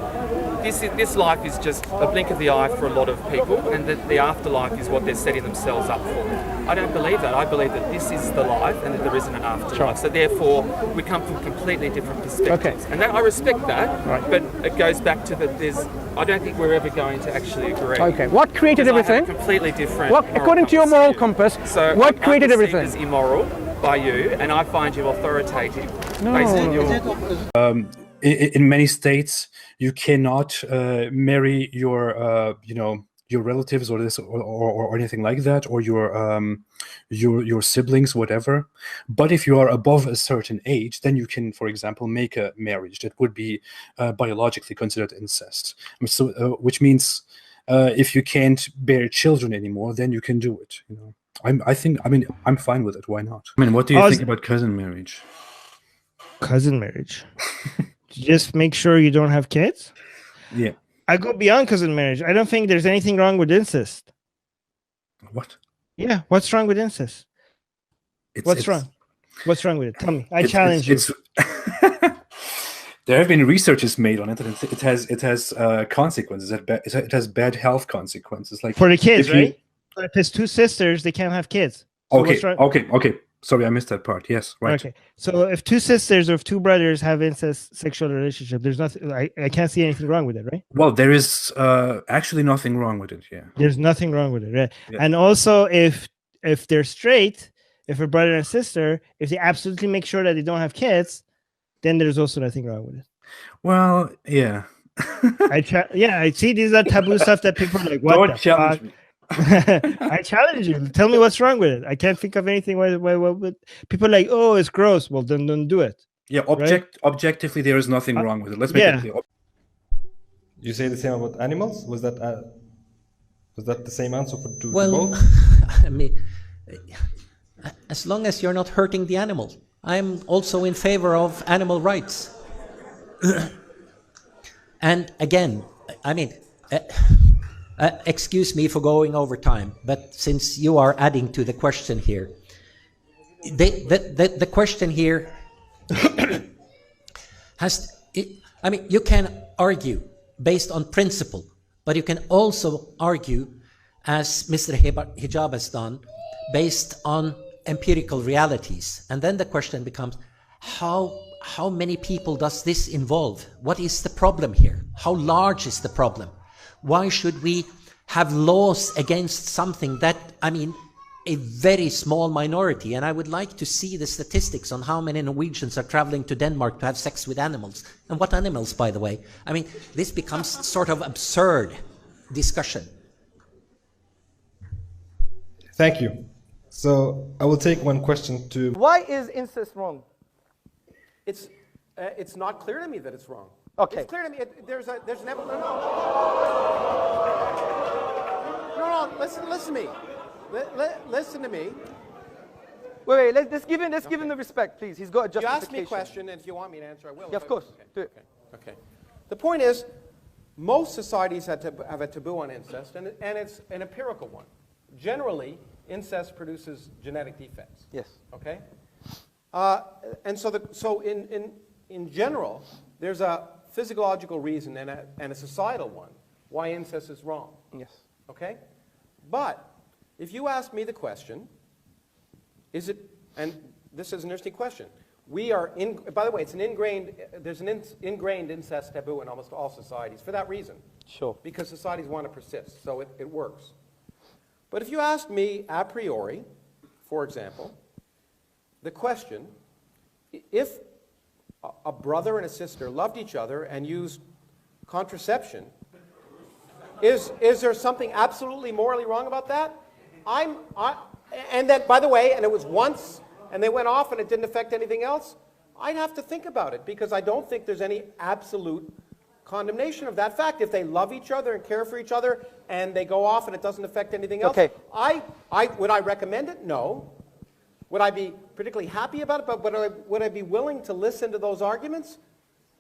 this life is just a blink of the eye for a lot of people, and that the afterlife is what they're setting themselves up for. I don't believe that. I believe that this is the life and that there isn't an afterlife. Sure. So therefore, we come from completely different perspectives. Okay. And that, I respect that, Right. but it goes back to that I don't think we're ever going to actually agree. Okay. What created Because I have everything? a completely different What, moral according to your moral compass, So what I'm created perceived everything? as immoral by you, and I find you authoritative based on your... In many states, you cannot marry your relatives or this or anything like that, or your siblings, whatever. But if you are above a certain age, then you can, for example, make a marriage that would be biologically considered incest. So, which means if you can't bear children anymore, then you can do it. I'm fine with it. Why not? I mean, what do you think about cousin marriage? Cousin marriage. Just make sure you don't have kids. Yeah. I go beyond cousin marriage. I don't think there's anything wrong with incest. What? Yeah, what's wrong with incest? What's wrong? What's wrong with it? Tell me. I challenge you. There have been researches made on it, and it has consequences. It has bad health consequences, like for the kids, right? If it's two sisters, they can't have kids. So Okay. Sorry, I missed that part. Yes, right. Okay. So if two sisters or if two brothers have incest sexual relationship, there's nothing. I can't see anything wrong with it, right? Well, there is actually nothing wrong with it. Yeah. There's nothing wrong with it, right? Yeah. And also, if they're straight, if a brother and sister, if they absolutely make sure that they don't have kids, then there's also nothing wrong with it. Well, yeah. I see these are taboo stuff that people are like, what Don't the challenge fuck? me. I challenge you. Tell me what's wrong with it. I can't think of anything why people are like, oh, it's gross. Well, then don't do it. Yeah, objectively, there is nothing wrong with it. Let's make it clear. You say the same about animals? Was that the same answer to well, both? I mean, as long as you're not hurting the animal. I'm also in favor of animal rights. And again, I mean, Excuse me for going over time, but since you are adding to the question here, the question here I mean, you can argue based on principle, but you can also argue, as Mr. Hijab has done, based on empirical realities. And then the question becomes, how many people does this involve? What is the problem here? How large is the problem? Why should we have laws against something that, I mean, a very small minority? And I would like to see the statistics on how many Norwegians are traveling to Denmark to have sex with animals. And what animals, by the way? I mean, this becomes sort of absurd discussion. Thank you. So I will take one question to... Why is incest wrong? It's not clear to me that it's wrong. Okay. It's clear to me. There's an evolution. No. Listen to me. Listen to me. Wait. Let's give him the respect, please. He's got a justification. You asked me a question, and if you want me to answer, I will. Yeah, of course. Okay. The point is, most societies have a taboo on incest, and it's an empirical one. Generally, incest produces genetic defects. Yes. Okay. And so in general, there's a physiological reason and a societal one why incest is wrong. Yes. Okay. But if you ask me the question, is it? And this is an interesting question. We are in. By the way, there's an ingrained incest taboo in almost all societies for that reason. Sure. Because societies want to persist, so it works. But if you ask me a priori, for example, the question, if a brother and a sister loved each other and used contraception, is there something absolutely morally wrong about that? And that, by the way, and it was once, and they went off and it didn't affect anything else, I'd have to think about it, because I don't think there's any absolute condemnation of that fact. If they love each other and care for each other and they go off and it doesn't affect anything else, okay. Would I recommend it? No. Would I be particularly happy about it? But would I be willing to listen to those arguments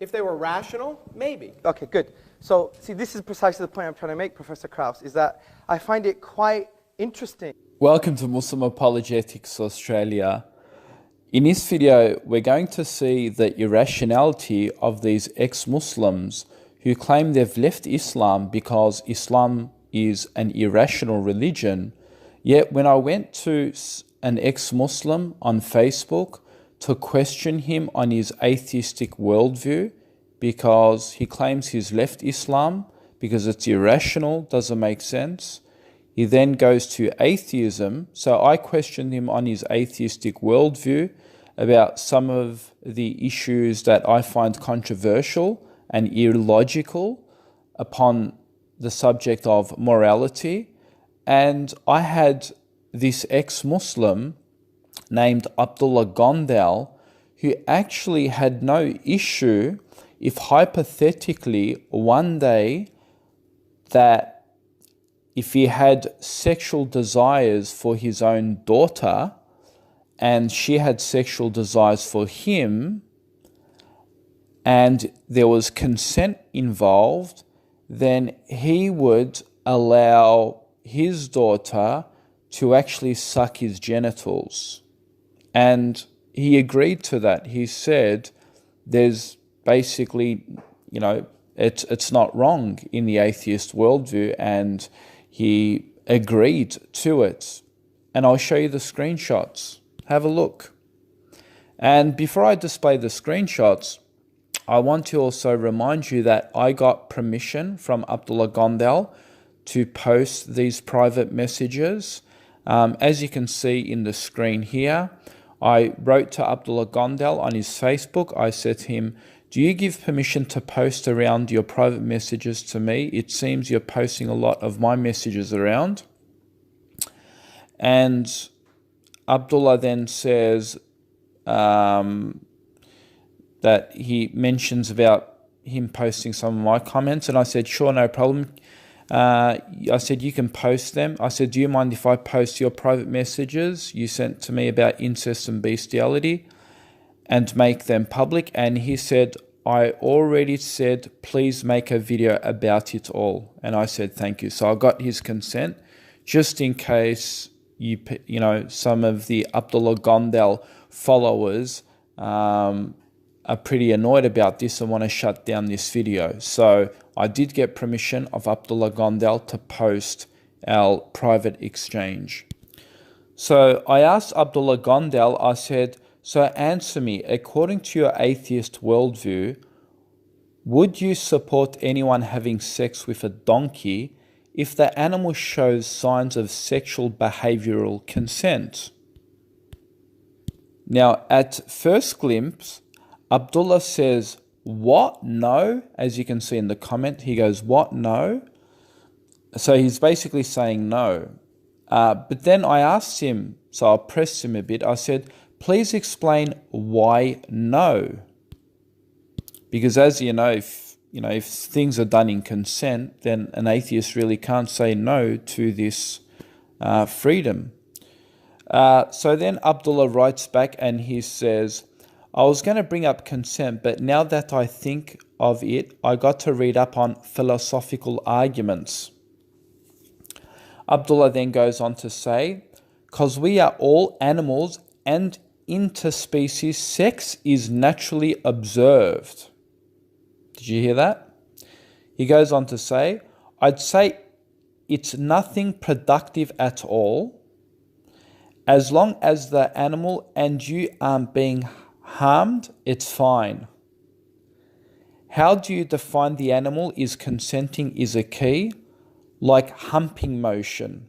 if they were rational? Maybe. Okay, good. So, see, this is precisely the point I'm trying to make, Professor Krauss, is that I find it quite interesting. Welcome to Muslim Apologetics Australia. In this video, we're going to see the irrationality of these ex-Muslims who claim they've left Islam because Islam is an irrational religion. Yet when I went to an ex-Muslim on Facebook to question him on his atheistic worldview, because he claims he's left Islam because it's irrational, doesn't make sense. He then goes to atheism. So I questioned him on his atheistic worldview about some of the issues that I find controversial and illogical upon the subject of morality. And I had this ex-Muslim named Abdullah Gondal, who actually had no issue if hypothetically one day that if he had sexual desires for his own daughter and she had sexual desires for him and there was consent involved, then he would allow his daughter to actually suck his genitals. And he agreed to that. He said there's basically, it's not wrong in the atheist worldview, and he agreed to it. And I'll show you the screenshots. Have a look. And before I display the screenshots, I want to also remind you that I got permission from Abdullah Gondal to post these private messages. As you can see in the screen here, I wrote to Abdullah Gondal on his Facebook. I said to him, do you give permission to post around your private messages to me? It seems you're posting a lot of my messages around. And Abdullah then says that he mentions about him posting some of my comments. And I said, sure, no problem. I said, you can post them. I said, do you mind if I post your private messages you sent to me about incest and beastiality and make them public? And he said, I already said, please make a video about it all. And I said, thank you. So I got his consent just in case some of the Abdullah Gondal followers are pretty annoyed about this and want to shut down this video. So I did get permission of Abdullah Gondal to post our private exchange. So I asked Abdullah Gondal, I said, so answer me, according to your atheist worldview, would you support anyone having sex with a donkey if the animal shows signs of sexual behavioral consent? Now, at first glimpse, Abdullah says, what? No? As you can see in the comment, he goes, what? No? So he's basically saying no. But then I asked him, so I pressed him a bit. I said, please explain why no? Because as you know, if things are done in consent, then an atheist really can't say no to this freedom. So then Abdullah writes back and he says, I was going to bring up consent, but now that I think of it, I got to read up on philosophical arguments. Abdullah then goes on to say, because we are all animals and interspecies, sex is naturally observed. Did you hear that? He goes on to say, I'd say it's nothing productive at all. As long as the animal and you aren't being harmed, it's fine. How do you define the animal is consenting is a key, like humping motion.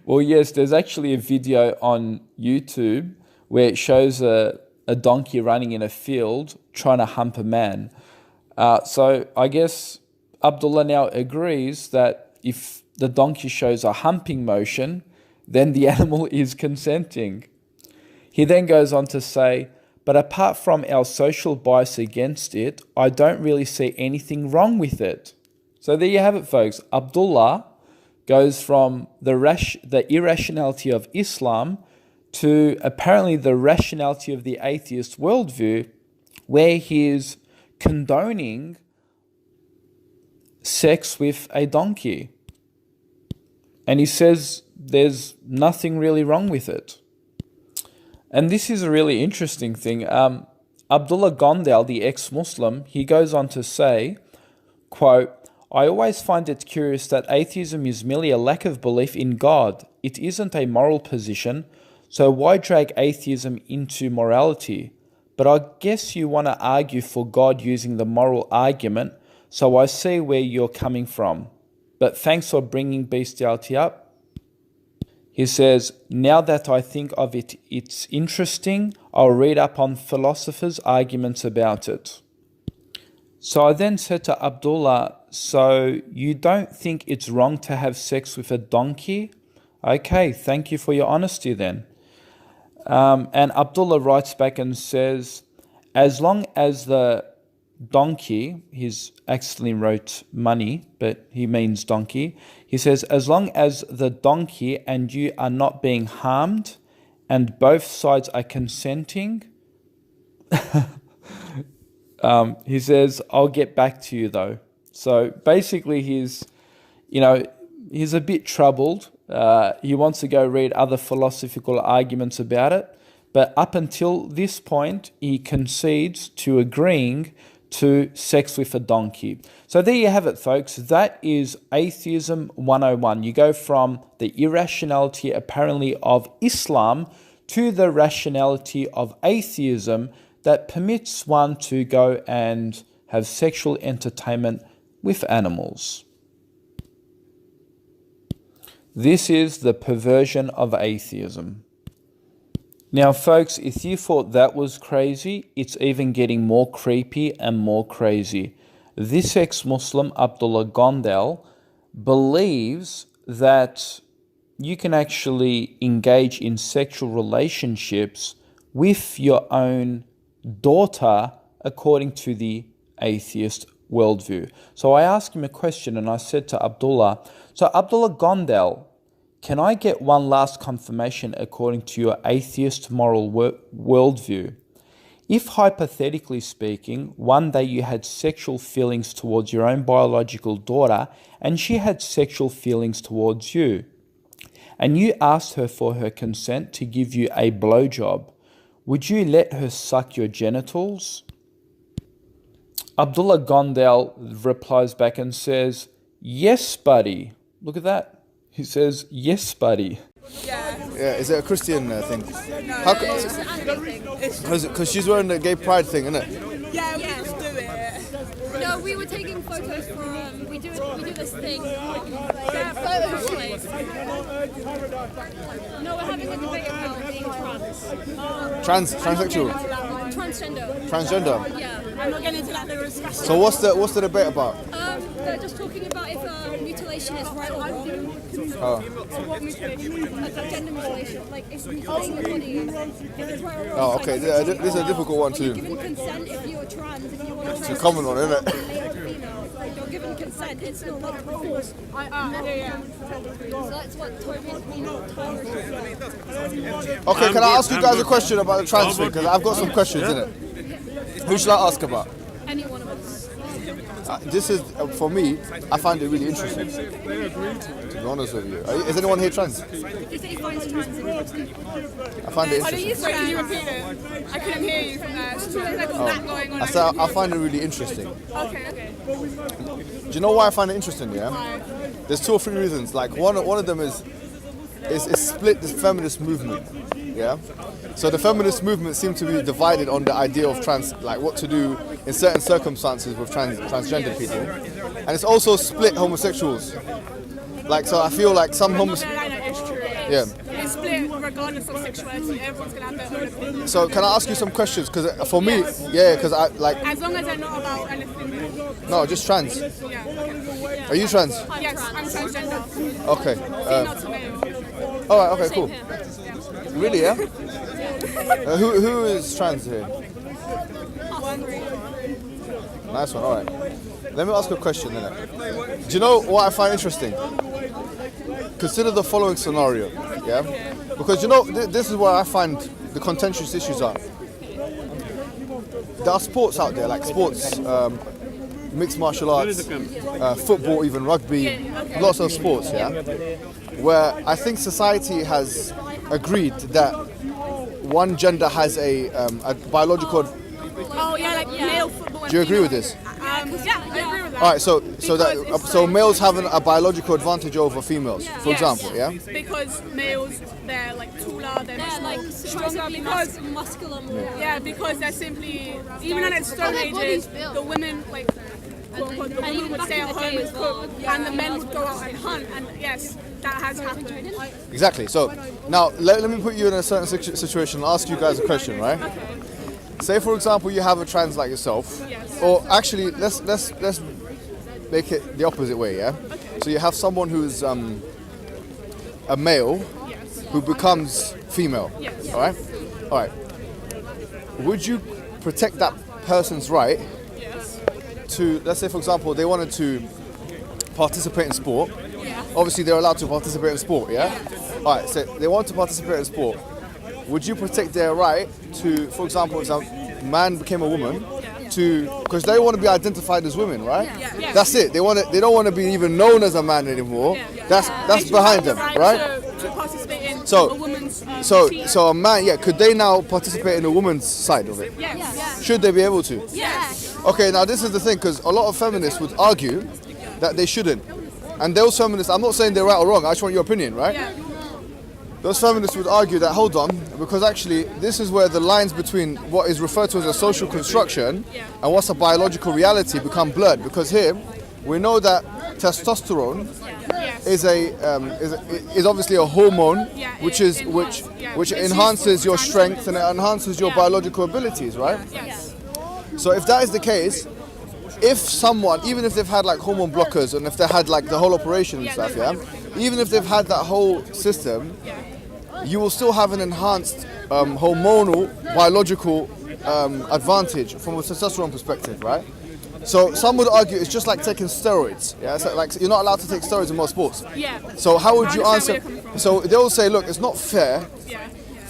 Well, yes, there's actually a video on YouTube where it shows a donkey running in a field trying to hump a man. So I guess Abdullah now agrees that if the donkey shows a humping motion, then the animal is consenting. He then goes on to say, but apart from our social bias against it, I don't really see anything wrong with it. So there you have it, folks. Abdullah goes from the irrationality of Islam to apparently the rationality of the atheist worldview, where he is condoning sex with a donkey. And he says there's nothing really wrong with it. And this is a really interesting thing. Abdullah Gondal, the ex-Muslim, he goes on to say, quote, I always find it curious that atheism is merely a lack of belief in God. It isn't a moral position, so why drag atheism into morality? But I guess you want to argue for God using the moral argument, so I see where you're coming from. But thanks for bringing beastiality up. He says, now that I think of it, it's interesting. I'll read up on philosophers' arguments about it. So I then said to Abdullah, so you don't think it's wrong to have sex with a donkey? Okay, thank you for your honesty then. And Abdullah writes back and says, as long as the donkey, he's actually wrote money, but he means donkey. He says, as long as the donkey and you are not being harmed and both sides are consenting, he says, I'll get back to you though. So basically he's a bit troubled. He wants to go read other philosophical arguments about it. But up until this point, he concedes to agreeing to sex with a donkey. So there you have it, folks. That is Atheism 101. You go from the irrationality apparently of Islam to the rationality of atheism that permits one to go and have sexual entertainment with animals. This is the perversion of atheism. Now, folks, if you thought that was crazy, it's even getting more creepy and more crazy. This ex-Muslim, Abdullah Gondal, believes that you can actually engage in sexual relationships with your own daughter according to the atheist worldview. So I asked him a question and I said to Abdullah, so Abdullah Gondal, can I get one last confirmation according to your atheist moral worldview? If, hypothetically speaking, one day you had sexual feelings towards your own biological daughter and she had sexual feelings towards you, and you asked her for her consent to give you a blowjob, would you let her suck your genitals? Abdullah Gondal replies back and says, yes, buddy. Look at that. He says, yes, buddy. Yeah, is it a Christian thing? No, Because she's wearing the gay pride thing, isn't it? Yeah, we just do it. No, we were taking photos from. We do this thing. Yeah, photos. No, we're having a debate about being trans. Transsexual. Transgender. Transgender. Yeah, I'm not getting into that. They were discussing. So what's the debate about? They're just talking about if mutilation is right or wrong. Oh. So what mutilation? Like gender mutilation, like if mutilating the body, if it's right or wrong. Oh, okay. Yeah, this is a difficult one too. Giving consent if you're trans, if you want to. It's a common one, isn't it? Like you're given consent. It's not like force. So that's what Toby's means. Okay, can I ask you guys a question about the trans thing? Because I've got some questions in it. Who should I ask about? Any one of us. This is, for me, I find it really interesting. To be honest with you. Is anyone here trans? I find it interesting. Sorry, can you repeat it? I couldn't hear you from there. There's that going on. I said I find it really interesting. Okay. Do you know why I find it interesting, yeah? There's 2 or 3 reasons. Like, one of them is split this feminist movement, yeah? So the feminist movement seems to be divided on the idea of like what to do in certain circumstances with transgender people. And it's also split homosexuals. Like, so I feel like some homosexuals... Yeah. It's split regardless of sexuality. Everyone's going to have their own opinion. So can I ask you some questions? Because for me, yeah, because I like... As long as they're not about anything. No, just trans. Yeah. Are you trans? Yes, I'm transgender. Okay. Female to male. Alright, okay, cool. Really, yeah? Who is trans here? Nice one, alright. Let me ask a question then. Do you know what I find interesting? Consider the following scenario, yeah? Because you know, this is where I find the contentious issues are. There are sports out there, like sports, mixed martial arts, football, even rugby, lots of sports, yeah? Where I think society has agreed that one gender has a biological... Oh yeah, like male football. Do you agree with this? Yeah, I agree with that. All right, so males having a biological advantage over females, for example, yeah? Because males, they're like taller, they're like stronger because muscular. Yeah, because they're simply even at its stone ages, the women like. The women would stay at home and cook, and the men would go out and hunt, and yes, that has happened. Exactly. So now let me put you in a certain situation and ask you guys a question, right? Okay. Say for example you have a trans like yourself, or actually let's make it the opposite way, yeah? Okay. So you have someone who's a male who becomes female, all right? All right. Would you protect that person's right to, let's say for example, they wanted to participate in sport. Obviously they're allowed to participate in sport, yeah? Alright, so they want to participate in sport. Would you protect their right to, for example, if a man became a woman, to, because they want to be identified as women, right? That's it. They don't want to be even known as a man anymore. That's behind them, right? To participate in a So woman's a man, could they now participate in a woman's side of it? Yes. Should they be able to? Yes. Okay, now this is the thing, because a lot of feminists would argue that they shouldn't. And those feminists, I'm not saying they're right or wrong, I just want your opinion, right? Yeah. Those feminists would argue that, hold on, because actually this is where the lines between what is referred to as a social construction and what's a biological reality become blurred. Because here, we know that testosterone is obviously a hormone which enhances your strength and it enhances your biological abilities, right? Yes. So if that is the case, if someone, even if they've had like hormone blockers and if they had like the whole operation and stuff, even if they've had that whole system, you will still have an enhanced hormonal biological advantage from a testosterone perspective, right? So some would argue it's just like taking steroids. Yeah, so like you're not allowed to take steroids in most sports. Yeah. So how would you answer? So they'll say, look, it's not fair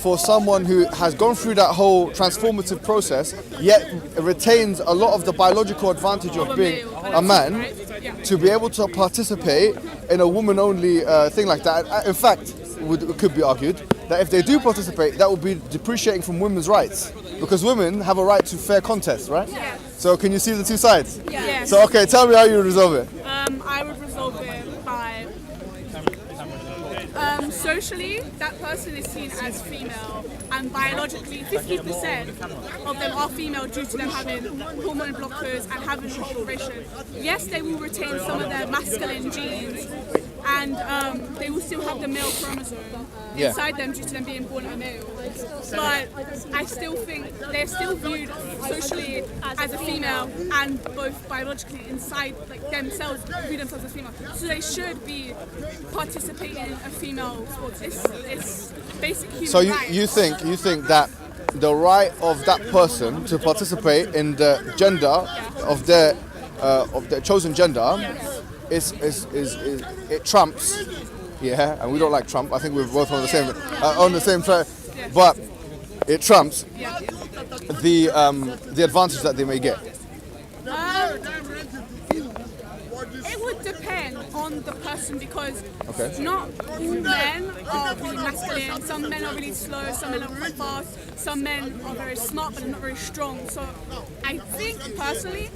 for someone who has gone through that whole transformative process, yet retains a lot of the biological advantage of being a man, to be able to participate in a woman-only thing like that. In fact, it could be argued that if they do participate, that would be depreciating from women's rights, because women have a right to fair contest, right? Yes. So can you see the two sides? Yes. So okay, tell me how you would resolve it. I would resolve it by socially, that person is seen as female, and biologically 50% of them are female due to them having hormone blockers and having an operation. Yes, they will retain some of their masculine genes, and they will still have the male chromosome inside them due to them being born a male. But I still think they're still viewed socially as a female, and both biologically inside, like themselves, view themselves as female. So they should be participating in a female sport. It's basic human So rights. you think that the right of that person to participate in the gender of their chosen gender is it trumps, and we don't like Trump. I think we're both on the same track, but it trumps the advantage that they may get. It would depend on the person, because Okay. not all men are really masculine. Some men are really slow, some men are quite fast, some men are very smart but not very strong. So I think personally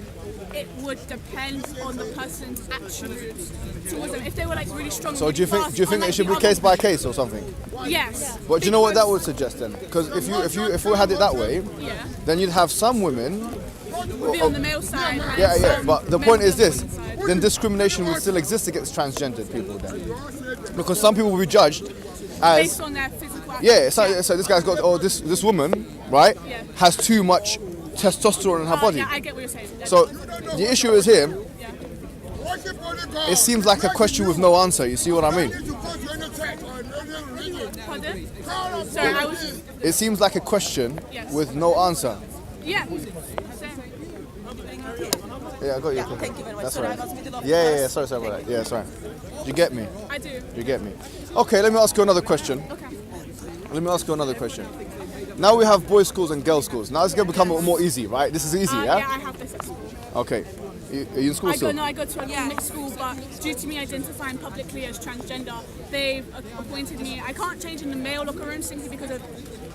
it would depend on the person's attributes towards them. If they were like really strong, So really do you think fast, it should be case by case or something? Yes. But do you know what that would suggest then? Because if we had it that way, then you'd have some women. Would be on the male side. and Yeah. some But the men point on is the this: women's side. then discrimination would still exist against transgendered people then, because some people will be judged as based on their physical so this guy's got this woman, right, has too much testosterone in her body. Yeah, I get what you're saying. So the issue is here. It seems like a question with no answer. You see what I mean? Pardon? Sorry, I was. It seems like a question with no answer. Yeah. Yeah, I got you. Thank you very much. That's Sorry, right. I was middle of Yeah. Sorry about that. Yeah, sorry. You get me? I do. You get me? Okay, let me ask you another question. Okay. Let me ask you another question. Now we have boys' schools and girls' schools. Now it's going to become more easy, right? This is easy, Yeah, I have this at school. Okay. Are you in school still? I go to a mixed school, but due to me identifying publicly as transgender, they've appointed me. I can't change in the male locker room simply because of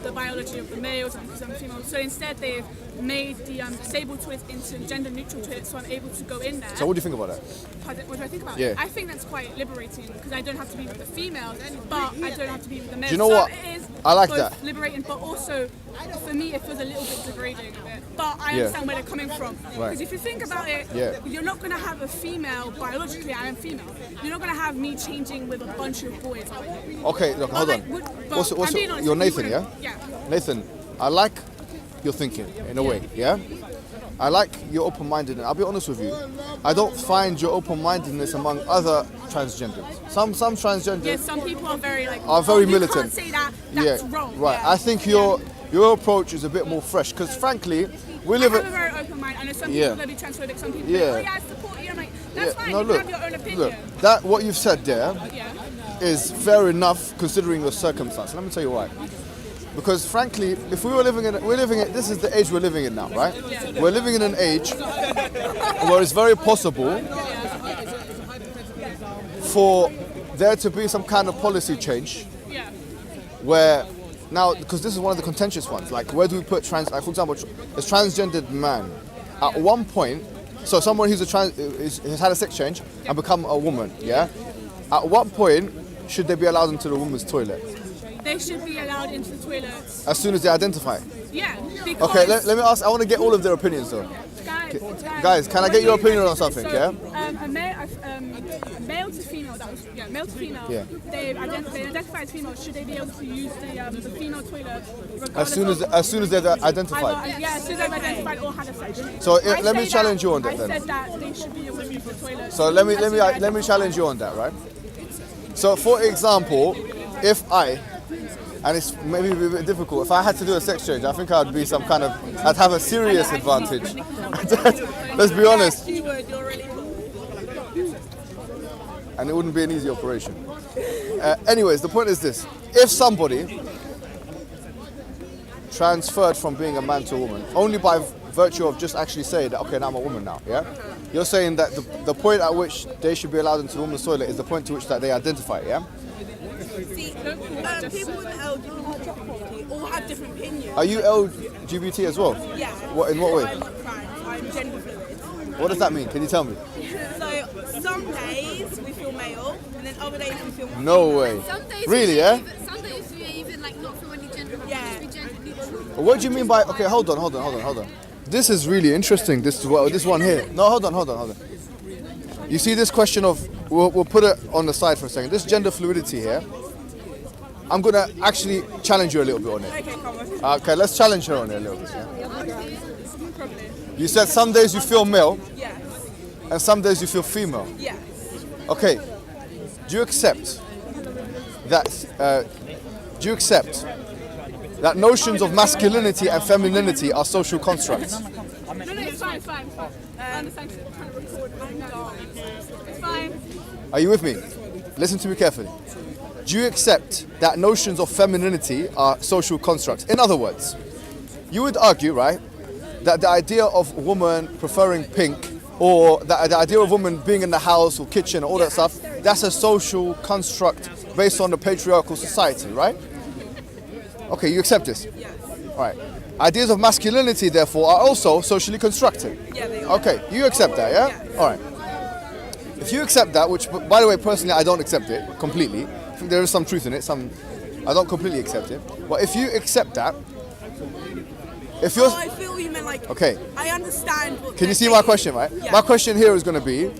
the biology of the males and because I'm female. So instead, they've made the disabled toilets into gender-neutral toilets, so I'm able to go in there. So what do you think about that? What do I think about Yeah. it? I think that's quite liberating, because I don't have to be with the females, but I don't have to be with the males. Do you know so what? It is I like both that. liberating, but also for me it feels a little bit degrading a bit. But I Yeah. understand where they're coming from. Right. Because if you think about it, you're not going to have a female, biologically I am female, you're not going to have me changing with a bunch of boys. Okay, look, hold on. You're Nathan, yeah? Yeah. Nathan, I like your thinking in a way, yeah? I like your open-mindedness. I'll be honest with you. I don't find your open-mindedness among other transgenders. Some transgenders Yeah, some people are very militant. You can't say that, that's wrong. Right. Yeah. I think your approach is a bit more fresh, because frankly, we live I have a very open mind. I know some people are going to be transphobic, some people are like, oh yeah, I support you. I'm like, that's fine, No, you look, can have your own opinion. look. That what you've said there is fair enough considering your circumstance. Let me tell you why. Because frankly, if we're living in, this is the age we're living in now, right? We're living in an age where it's very possible for there to be some kind of policy change where now, because this is one of the contentious ones, like where do we put like for example, a transgendered man at one point, so someone who's has had a sex change and become a woman, at what point should they be allowed into the woman's toilet? They should be allowed into the toilets. As soon as they identify. Yeah. Because Okay, let me ask. I want to get all of their opinions though. Guys, can I get your opinion on something? So, a male to female. Male to female. Yeah. They identify as female. Should they be able to use the female toilet? As soon as they're identified. As soon as they've identified or had a sex. So let me challenge you on that then. I said that they should be able to use the toilet. So let me challenge you on that, right? So for example, if and it's maybe a bit difficult. If I had to do a sex change, I think I'd be I'd have a serious advantage. Let's be honest. And it wouldn't be an easy operation. Anyways, the point is this. If somebody transferred from being a man to a woman only by virtue of just actually saying that, okay, now I'm a woman now, yeah? You're saying that the point at which they should be allowed into the woman's toilet is the point to which that they identify, yeah? See, people with LGBT community all have different opinions. Are you LGBT as well? Yeah. What, in what way? I'm not trans, I'm gender fluid. What does that mean? Can you tell me? So some days we feel male, and then other days we feel female. No way. Some days Really, yeah? Some days we even like not feel any gender. Yeah. Be gender neutral. What do you mean by, okay, hold on. This is really interesting, this one here. No, hold on. You see this question of, we'll put it on the side for a second. This gender fluidity here, I'm going to actually challenge you a little bit on it. Okay, come on. Okay, let's challenge her on it a little bit. Yeah? You said some days you feel male, Yes. and some days you feel female. Yes. Okay, do you accept that notions of masculinity and femininity are social constructs? No, it's fine. I understand you're trying to record. It's fine. Are you with me? Listen to me carefully. Do you accept that notions of femininity are social constructs? In other words, you would argue, right, that the idea of a woman preferring pink, or the idea of women being in the house or kitchen, all that stuff, that's a social construct based on the patriarchal society, right? Okay, you accept this? Yes. All right. Ideas of masculinity, therefore, are also socially constructed. Yeah, they are. Okay, you accept that, yeah? Yes. All right. If you accept that, which, by the way, personally, I don't accept it completely. I think there is some truth in it. I don't completely accept it. But if you accept that, if you're... Oh, I feel you meant like... Okay. I understand what Can you they're see my saying. question, right? Yeah. My question here is going to be,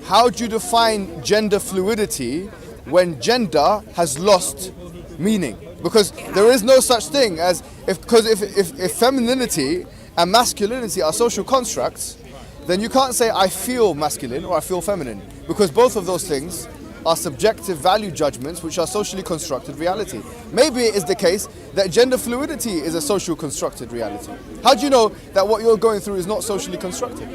how do you define gender fluidity when gender has lost meaning? Because there is no such thing as, if femininity and masculinity are social constructs, then you can't say I feel masculine or I feel feminine, because both of those things are subjective value judgments which are socially constructed reality. Maybe it is the case that gender fluidity is a social constructed reality. How do you know that what you're going through is not socially constructed?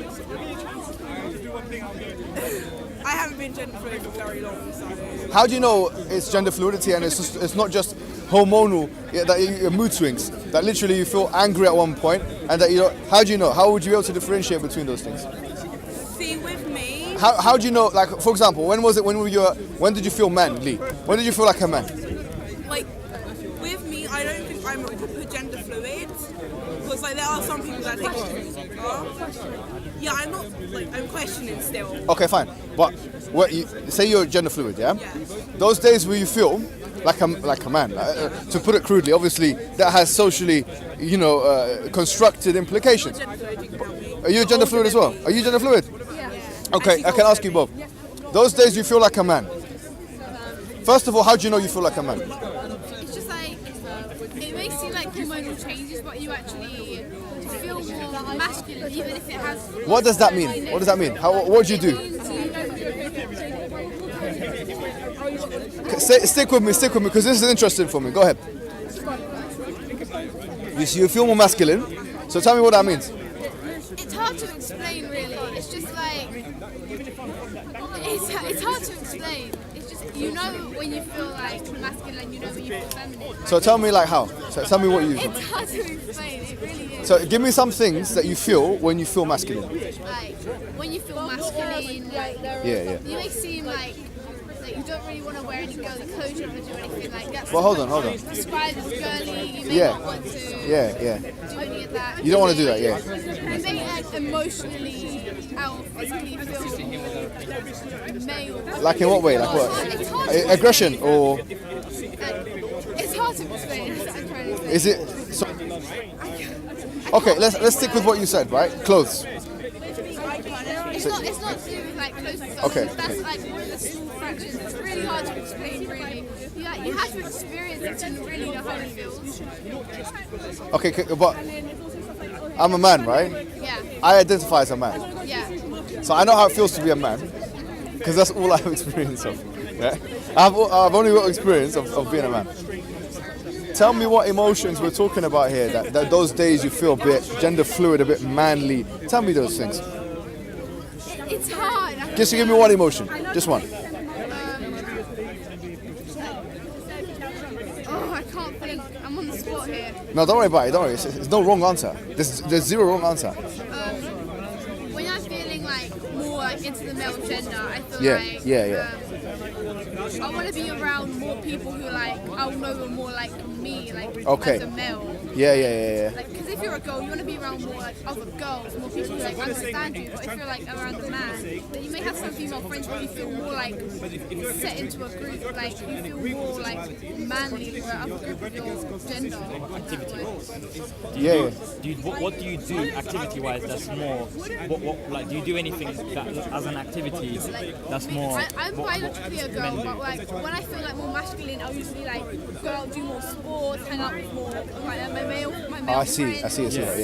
I haven't been gender fluid for very long, so... How do you know it's gender fluidity and it's not just hormonal, that mood swings, that literally you feel angry at one point, and that you know, how do you know? How would you be able to differentiate between those things? See, with me... How do you know, like, for example, when did you feel manly? When did you feel like a man? Like, with me, I don't think I'm a proper gender fluid, because like there are some people that think yeah, I'm not, like, I'm questioning still. Okay, fine. But what you say you're gender fluid, yeah? Those days where you feel like a man, to put it crudely, obviously that has socially, constructed implications. Are you gender fluid as well? Are you gender fluid? Yeah. Okay, I can ask you both. Those days you feel like a man. First of all, how do you know you feel like a man? It's just like, it may seem like hormonal changes, but you actually feel more masculine, even if it has... What does that mean? What does that mean? What do you do? Stick with me, because this is interesting for me. Go ahead. You feel more masculine, so tell me what that means. It's hard to explain, really. It's just like... It's hard to explain. It's just, you know when you feel like masculine, you know when you feel feminine. So tell me like how. So tell me what you feel. It's hard to explain, it really is. So give me some things that you feel when you feel masculine. Like, when you feel masculine, like, Yeah. you may seem like you don't really want to wear any girly clothes or anything like that. Well, hold on. Described as girly, you may not want to do any of that. You don't want to do that, yeah. You may like emotionally or physically feel more male. Like in what way? Like what? Aggression or? It's hard to explain. That's what I'm trying to say. Is it? So, okay, let's stick with what you said, right? Clothes. It's not to do with like clothes. Okay. That's like one of the small fractions. It's really hard to explain. Really, you have to experience it to really know how it feels. Okay, but I'm a man, right? Yeah. I identify as a man. Yeah. So I know how it feels to be a man, because that's all I have experience of. Yeah? I've only got experience of being a man. Tell me what emotions we're talking about here, that those days you feel a bit gender fluid, a bit manly. Tell me those things. It's hard. Just give me one emotion, just one. Oh, I can't think. I'm on the spot here. No, don't worry about it. Don't worry. It's no wrong answer. There's zero wrong answer. When I'm feeling like more like into the male gender, I feel like I want to be around more people who like I'll know are more like me, like as a male. Yeah. Like, because if you're a girl, you want to be around more like other girls, more people who like understand you. But if you're like around a man, then you may have some female friends where you feel more like set into a group, like you feel more like manly or other group of your gender. What do you do activity-wise that's more? What like do you do anything that as an activity that's more? I'm biologically a girl, but like when I feel like more masculine, I'll usually like go out, do more sports, hang out with more like my male I see. friends. Yeah.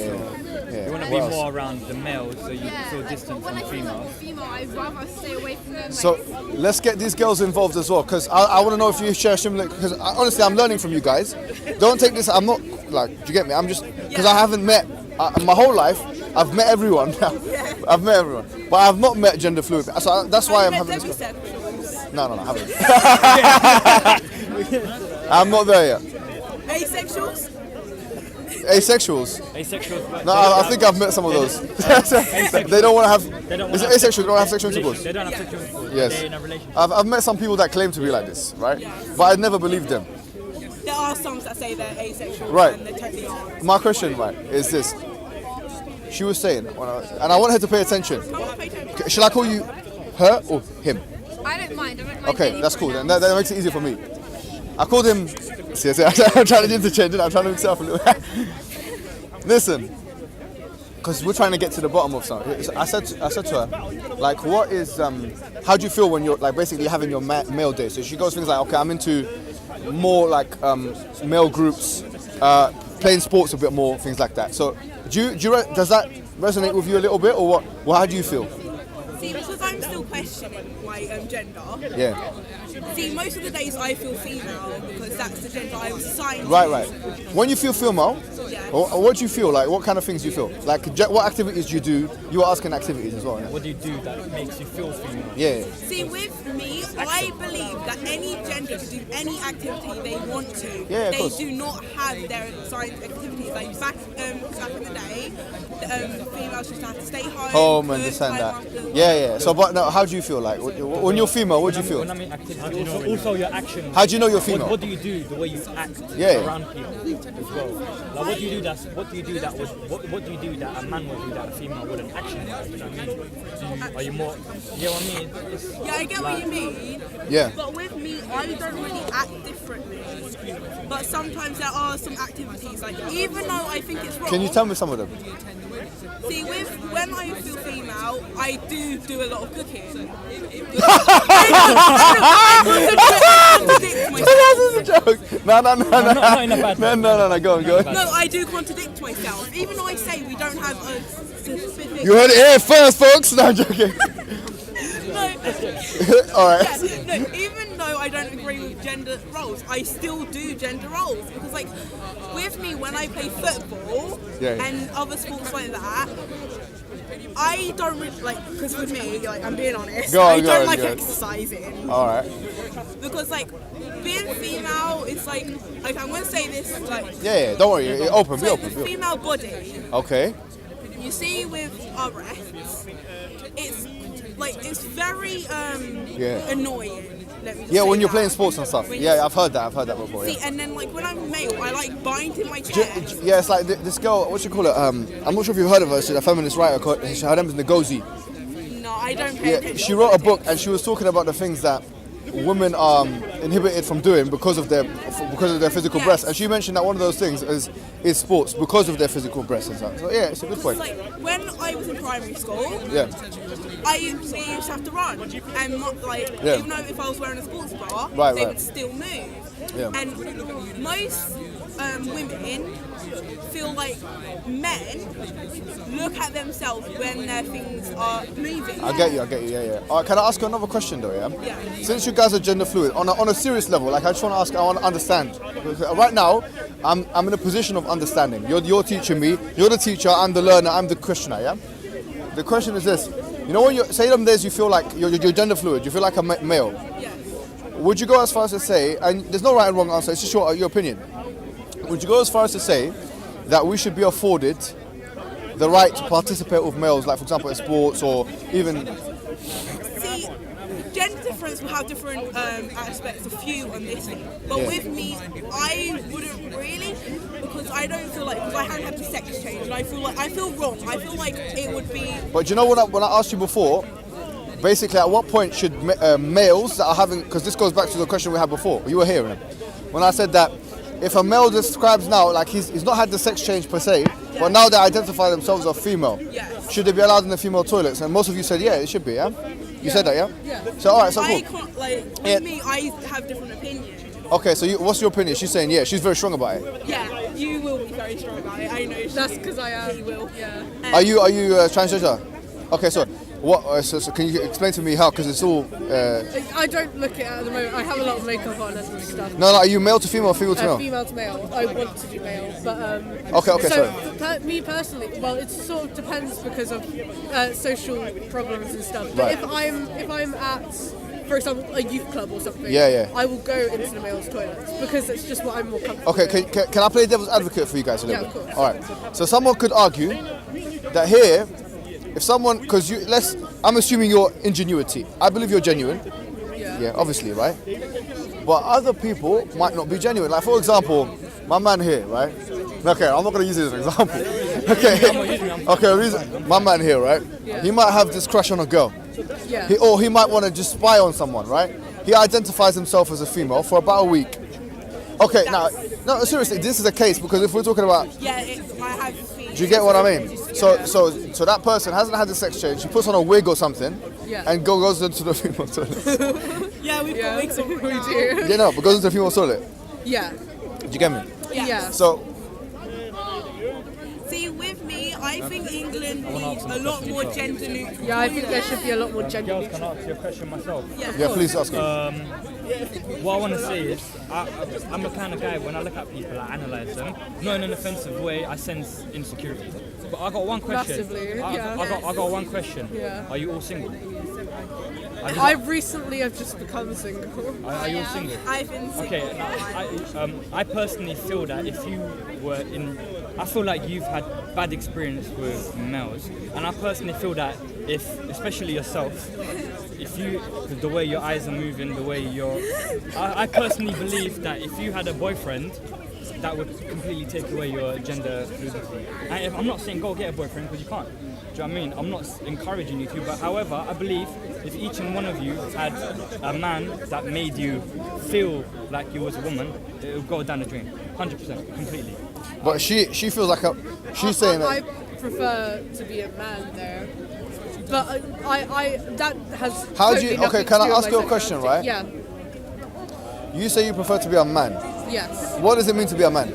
You want to be more around the males, so you feel distant from the females. I'd rather stay away from them. So let's get these girls involved as well, because I want to know if you share similar. Because honestly, I'm learning from you guys. Don't take this. I'm not like. Do you get me? I'm just because I haven't met my whole life. I've met everyone now. I've met everyone, but I've not met gender fluid. So that's why I'm having this. No, I haven't. I'm not there yet. Asexuals? Asexuals? Asexuals. No, I think I've met some of those. They don't want to have. Is it asexual? They don't have sexual intercourse. They don't have sexual intercourse. Yes. They're in a relationship. I've met some people that claim to be like this, right? But I never believed them. There are some that say they're asexual. Right. And they totally aren't. My question, right, is this. She was saying, and I want her to pay attention. Shall I call you her or him? I don't mind. Okay, that's cool. Then that makes it easier for me. I called him. See, I'm trying to interchange it. I'm trying to mix it up a little. Listen, because we're trying to get to the bottom of something. I said to her, like, what is how do you feel when you're like basically having your male day? So she goes things like, okay, I'm into more like male groups, playing sports a bit more, things like that. So does that resonate with you a little bit, or what? Well, how do you feel? See, because I'm still questioning my gender. Yeah. See, most of the days I feel female because that's the gender I was assigned. Right. When you feel female, what do you feel like? What kind of things do you feel? Like, what activities do you do? You were asking activities as well. Yeah? What do you do that makes you feel female? Yeah. See, with me, I believe that any gender can do any activity they want to. Yeah, of they course. do not have their assigned activities. Like back in the day, females just had to stay home. And this and that. Yeah. So, but no, how do you feel like when you're female? What do you feel? When I mean activity, also your actions. How do you know you're female? What do you do? The way you act around people as well. Like, what do you do that a man would do that a female wouldn't action? You know what I mean? Are you more? You know what I mean? I get what you mean. Yeah. But with me, I don't really act differently. But sometimes there are some activities, like even though I think it's wrong. Can you tell me some of them? See, when I feel female, I do a lot of cooking. That was a joke. No. Not in a bad way. No, go on. No, I do contradict myself. Even though I say we don't have a specific... You heard it here first, folks. No, I'm joking. All right. Yeah, no, even though I don't agree with gender roles, I still do gender roles. Because, like, with me, when I play football and other sports like that, I don't really, like, because with me, like, I'm being honest, I don't like exercising. All right. Because, like, being female, it's like I'm going to say this, like... Yeah, don't worry, be open. Female body. Okay. You see with our breasts, it's very annoying. Let me just say when you're that. playing sports and stuff. I've heard that before. See, and then like when I'm male, I like binding my chest. Yeah, it's like this girl. What you call it? I'm not sure if you've heard of her. She's a feminist writer. Her name is Ngozi. No, I don't pay attention. She wrote a book and she was talking about the things that women are inhibited from doing because of their physical breasts. And she mentioned that one of those things is sports because of their physical breasts and stuff. So yeah, it's a good point. Like when I was in primary school, we used to have to run, and not like even though if I was wearing a sports bra, they would still move. Yeah. And most women feel like men look at themselves when their things are moving. I get you, yeah. All right, can I ask you another question though, yeah? Since you guys are gender fluid, on a serious level, like I just want to ask, I want to understand. Right now, I'm in a position of understanding. You're teaching me, you're the teacher, I'm the learner, I'm the questioner, yeah? The question is this, you know when you say them days you feel like you're gender fluid, you feel like a male. Would you go as far as to say, and there's no right and wrong answer, it's just your opinion. Would you go as far as to say that we should be afforded the right to participate with males, like for example in sports or even... See, gender difference will have different aspects of you on this thing. But with me, I wouldn't really, because I don't feel like, because I haven't had the sex change, and I feel wrong. I feel like it would be... But you know what, when I asked you before, basically at what point should males that are having, because this goes back to the question we had before, you were hearing it, when I said that if a male describes now, like he's not had the sex change per se, but now they identify themselves as female, should they be allowed in the female toilets? And most of you said, yeah, it should be, yeah? You said that, yeah? Yeah. So, alright, so cool. I can't, like, with me, I have different opinions. Okay, so what's your opinion? She's saying, yeah, she's very strong about it. Yeah, you will be very strong about it. I know. That's because I am. You will. Yeah. Are you transgender? Okay, so what? So can you explain to me how? Because it's all. I don't look at the moment. I have a lot of makeup on and stuff. No, are you male to female or female to male? Female to male. I want to be male, but Okay, so me personally, well, it sort of depends because of social problems and stuff. But Right. if I'm at, for example, a youth club or something, Yeah. I will go into the male's toilets because it's just what I'm more comfortable Okay, with. can I play devil's advocate for you guys a little Yeah, bit? of course. All right. So someone could argue that here, if someone, because I'm assuming your ingenuity. I believe you're genuine. Yeah, obviously, right? But other people might not be genuine. Like for example, my man here, right? Okay, I'm not gonna use it as an example. Okay, my man here, right? He might have this crush on a girl. Yeah. He might want to just spy on someone, right? He identifies himself as a female for about a week. Okay, now, no, seriously, this is a case because if we're talking about, Yeah, I have. do you get what I mean? So that person hasn't had the sex change. She puts on a wig or something, and goes into the female toilet. Yeah, we've got wigs on. We do. Yeah, no, but goes into the female toilet. Yeah. Do you get me? Yeah. So. See, with me, I think England needs a lot more gender neutral. Yeah, I think there should be a lot more gender Girls, neutral. can I ask you a question myself? Yeah, please ask me. What I want to say is, I'm the kind of guy, when I look at people, I analyse them, not in an offensive way, I sense insecurity. But I got one question. Massively, I got one question. Yeah. Are you all single? I recently have just become single. Are you all single? I've been single. Okay, I personally feel that if you were in, I feel like you've had bad experience with males, and I personally feel that if, especially yourself, if you, the way your eyes are moving, the way I personally believe that if you had a boyfriend, that would completely take away your gender fluidity. And I'm not saying go get a boyfriend because you can't. Do you know what I mean? I'm not encouraging you to, but however, I believe if each and one of you had a man that made you feel like you was a woman, it would go down the drain, 100%, completely. But she feels like she's saying that. I prefer to be a man there, but I that has. How do you? totally Okay, nothing can to I do with ask you a my question, sexuality. right? Yeah. You say you prefer to be a man. Yes. What does it mean to be a man?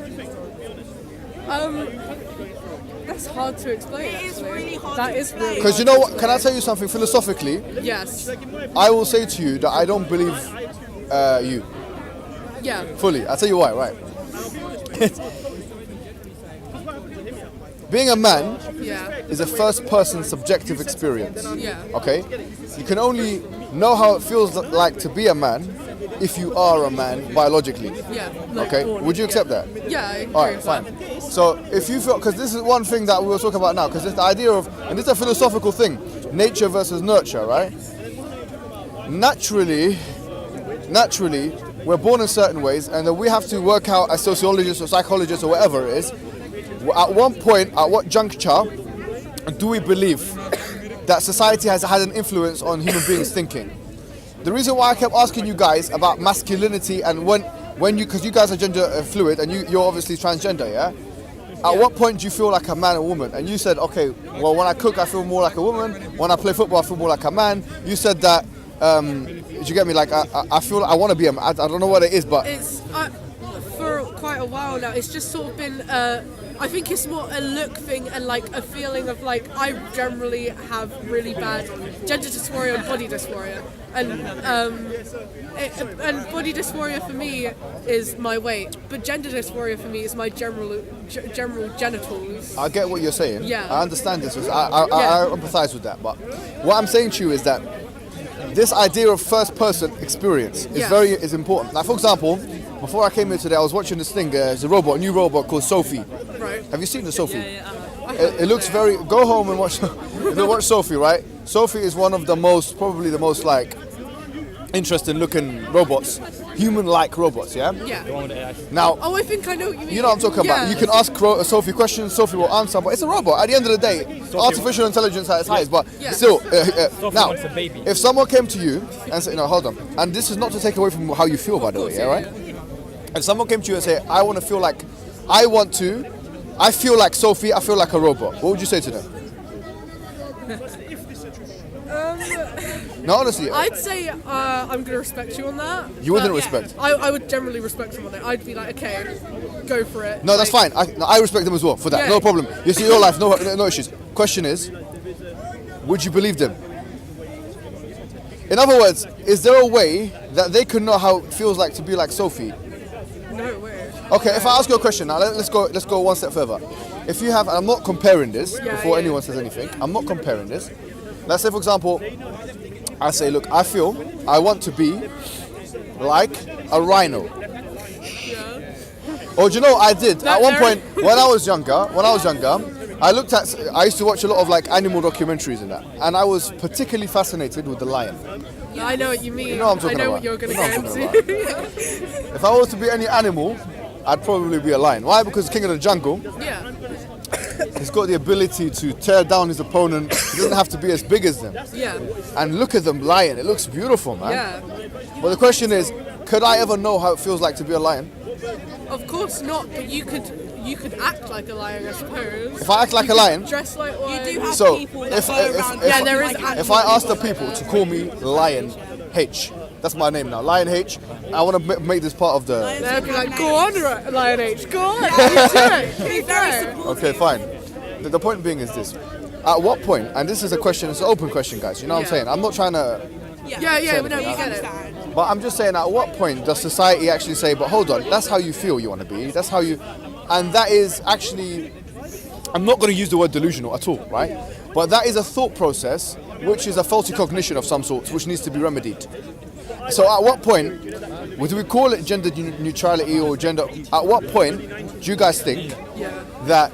That's hard to explain. It is really hard That to is really. Because you know what? Can I tell you something philosophically? Yes. I will say to you that I don't believe you Yeah. fully. I'll tell you why. Right. Being a man Yeah. is a first-person subjective experience. Yeah. Okay? You can only know how it feels like to be a man if you are a man biologically. Yeah. like Okay? born, Would you accept that? Yeah. I agree All right, with fine. that. So if you feel, because this is one thing that we were talking about now, because it's the idea of, and this is a philosophical thing, nature versus nurture, right? Naturally, we're born in certain ways, and then we have to work out as sociologists or psychologists or whatever it is, at one point, at what juncture, do we believe that society has had an influence on human beings' thinking? The reason why I kept asking you guys about masculinity and when you, because you guys are gender fluid and you're obviously transgender, yeah? At what point do you feel like a man or woman? And you said, okay, well, when I cook, I feel more like a woman. When I play football, I feel more like a man. You said that, did you get me? Like, I feel I want to be a man. I don't know what it is, but... It's for quite a while now. It's just sort of been. I think it's more a look thing and like a feeling of like I generally have really bad gender dysphoria and body dysphoria, and body dysphoria for me is my weight, but gender dysphoria for me is my general genitals. I get what you're saying. Yeah. I understand this. I empathize with that. But what I'm saying to you is that this idea of first-person experience is important. Like, for example, before I came here today, I was watching this thing. There's a new robot called Sophie. Right. Right. Have you seen the Sophie? Yeah. It looks very. Go home and watch. Watch Sophie, right? Sophie is one of the most, probably the most like interesting looking robots, human-like robots. Yeah. Yeah. Now. Oh, I think I know what you mean. You know what I'm talking about. You can ask Sophie questions, Sophie will answer, but it's a robot. At the end of the day, artificial intelligence at its highest. But still, now, if someone came to you and said, "No, hold on," and this is not to take away from how you feel, by the way, yeah, right? And someone came to you and said, "I want to feel like, I feel like Sophie, I feel like a robot." What would you say to them? No, honestly. I'd say I'm going to respect you on that. You wouldn't respect? I would generally respect someone. I'd be like, okay, go for it. No, that's fine. I respect them as well for that. Yeah. No problem. You see your life, no issues. Question is, would you believe them? In other words, is there a way that they could know how it feels like to be like Sophie? No way. Okay, if I ask you a question now, let's go one step further. If you have, and I'm not comparing this before anyone says anything. I'm not comparing this. Let's say, for example, I say, look, I want to be like a rhino. Or do you know what I did? At one point, when I was younger, I used to watch a lot of like animal documentaries and that. And I was particularly fascinated with the lion. I know what you mean. You know what I'm talking I know about. what you're going You know to what get I'm into. If I was to be any animal, I'd probably be a lion. Why? Because king of the jungle. Yeah. He's got the ability to tear down his opponent. He doesn't have to be as big as them. Yeah. And look at them lying. It looks beautiful, man. Yeah. But the question is, could I ever know how it feels like to be a lion? Of course not, but you could act like a lion, I suppose. If I act like a lion, dress like one. You do have so people that there is. If I ask the people to call me Lion H, that's my name now, Lion H. I want to make this part of the. They'll be like, go on, Lion H, go on. Be very Okay, fine. The point being is this: at what point? And this is a question. It's an open question, guys. You know what I'm saying? I'm not trying to. Yeah, we get it. But I'm just saying, at what point does society actually say, but hold on, that's how you feel you want to be, that's how you, and that is actually, I'm not going to use the word delusional at all, right? But that is a thought process, which is a faulty cognition of some sort, which needs to be remedied. So at what point, do we call it gender neutrality or gender, at what point do you guys think that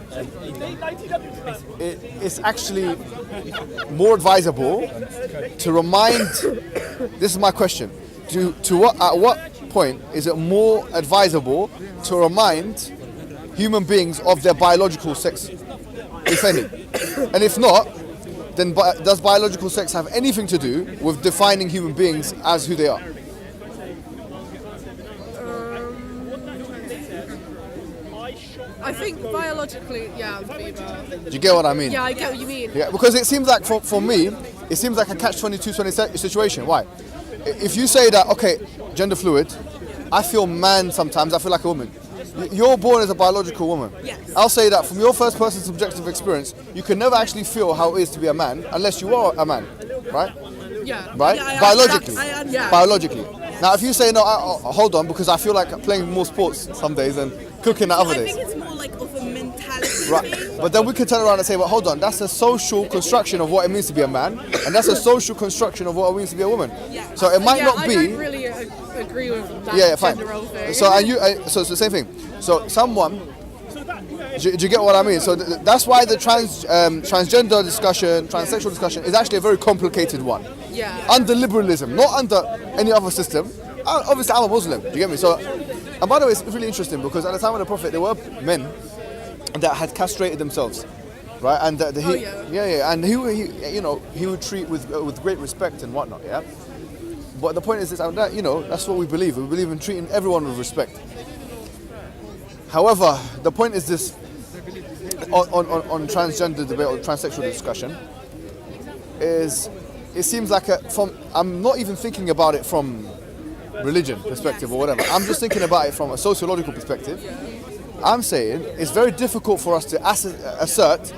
it's actually more advisable to remind, this is my question, at what point is it more advisable to remind human beings of their biological sex, if any? And if not, then does biological sex have anything to do with defining human beings as who they are? I think biologically, yeah, I'm female. Do you get what I mean? Yeah, I get what you mean. Yeah, because it seems like, for me, it seems like a catch-22 situation. Why? If you say that, okay, gender fluid, I feel man sometimes, I feel like a woman. You're born as a biological woman. Yes. I'll say that from your first person subjective experience, you can never actually feel how it is to be a man unless you are a man, right? Yeah. Right? Yeah, Biologically. yeah. Biologically. Now, if you say, no, hold on, because I feel like playing more sports some days and cooking at other days. I think it's more like of a mentality Right, but then we can turn around and say, well, hold on, that's a social construction of what it means to be a man, and that's a social construction of what it means to be a woman. Yeah. So it might not I be. don't really agree with that Fine. gender role thing. So so it's the same thing. So someone, do you get what I mean? So that's why the transgender discussion, transsexual discussion is actually a very complicated one. Yeah. Under liberalism, not under any other system. Obviously, I'm a Muslim. Do you get me? So, and by the way, it's really interesting because at the time of the Prophet, there were men that had castrated themselves, right? And and he would treat with great respect and whatnot, yeah. But the point is this, that's what we believe. We believe in treating everyone with respect. However, the point is this: on transgender debate or transsexual discussion, is it seems like I'm not even thinking about it from religion perspective or whatever. I'm just thinking about it from a sociological perspective. I'm saying it's very difficult for us to assert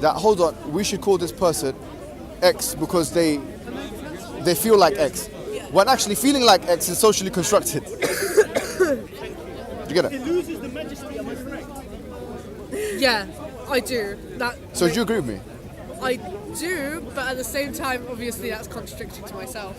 that, hold on, we should call this person X because they feel like X. When actually feeling like X is socially constructed. Do you get it? It loses the majesty, am I correct? Yeah, I do. So do you agree with me? I do, but at the same time, obviously that's contradicting to myself.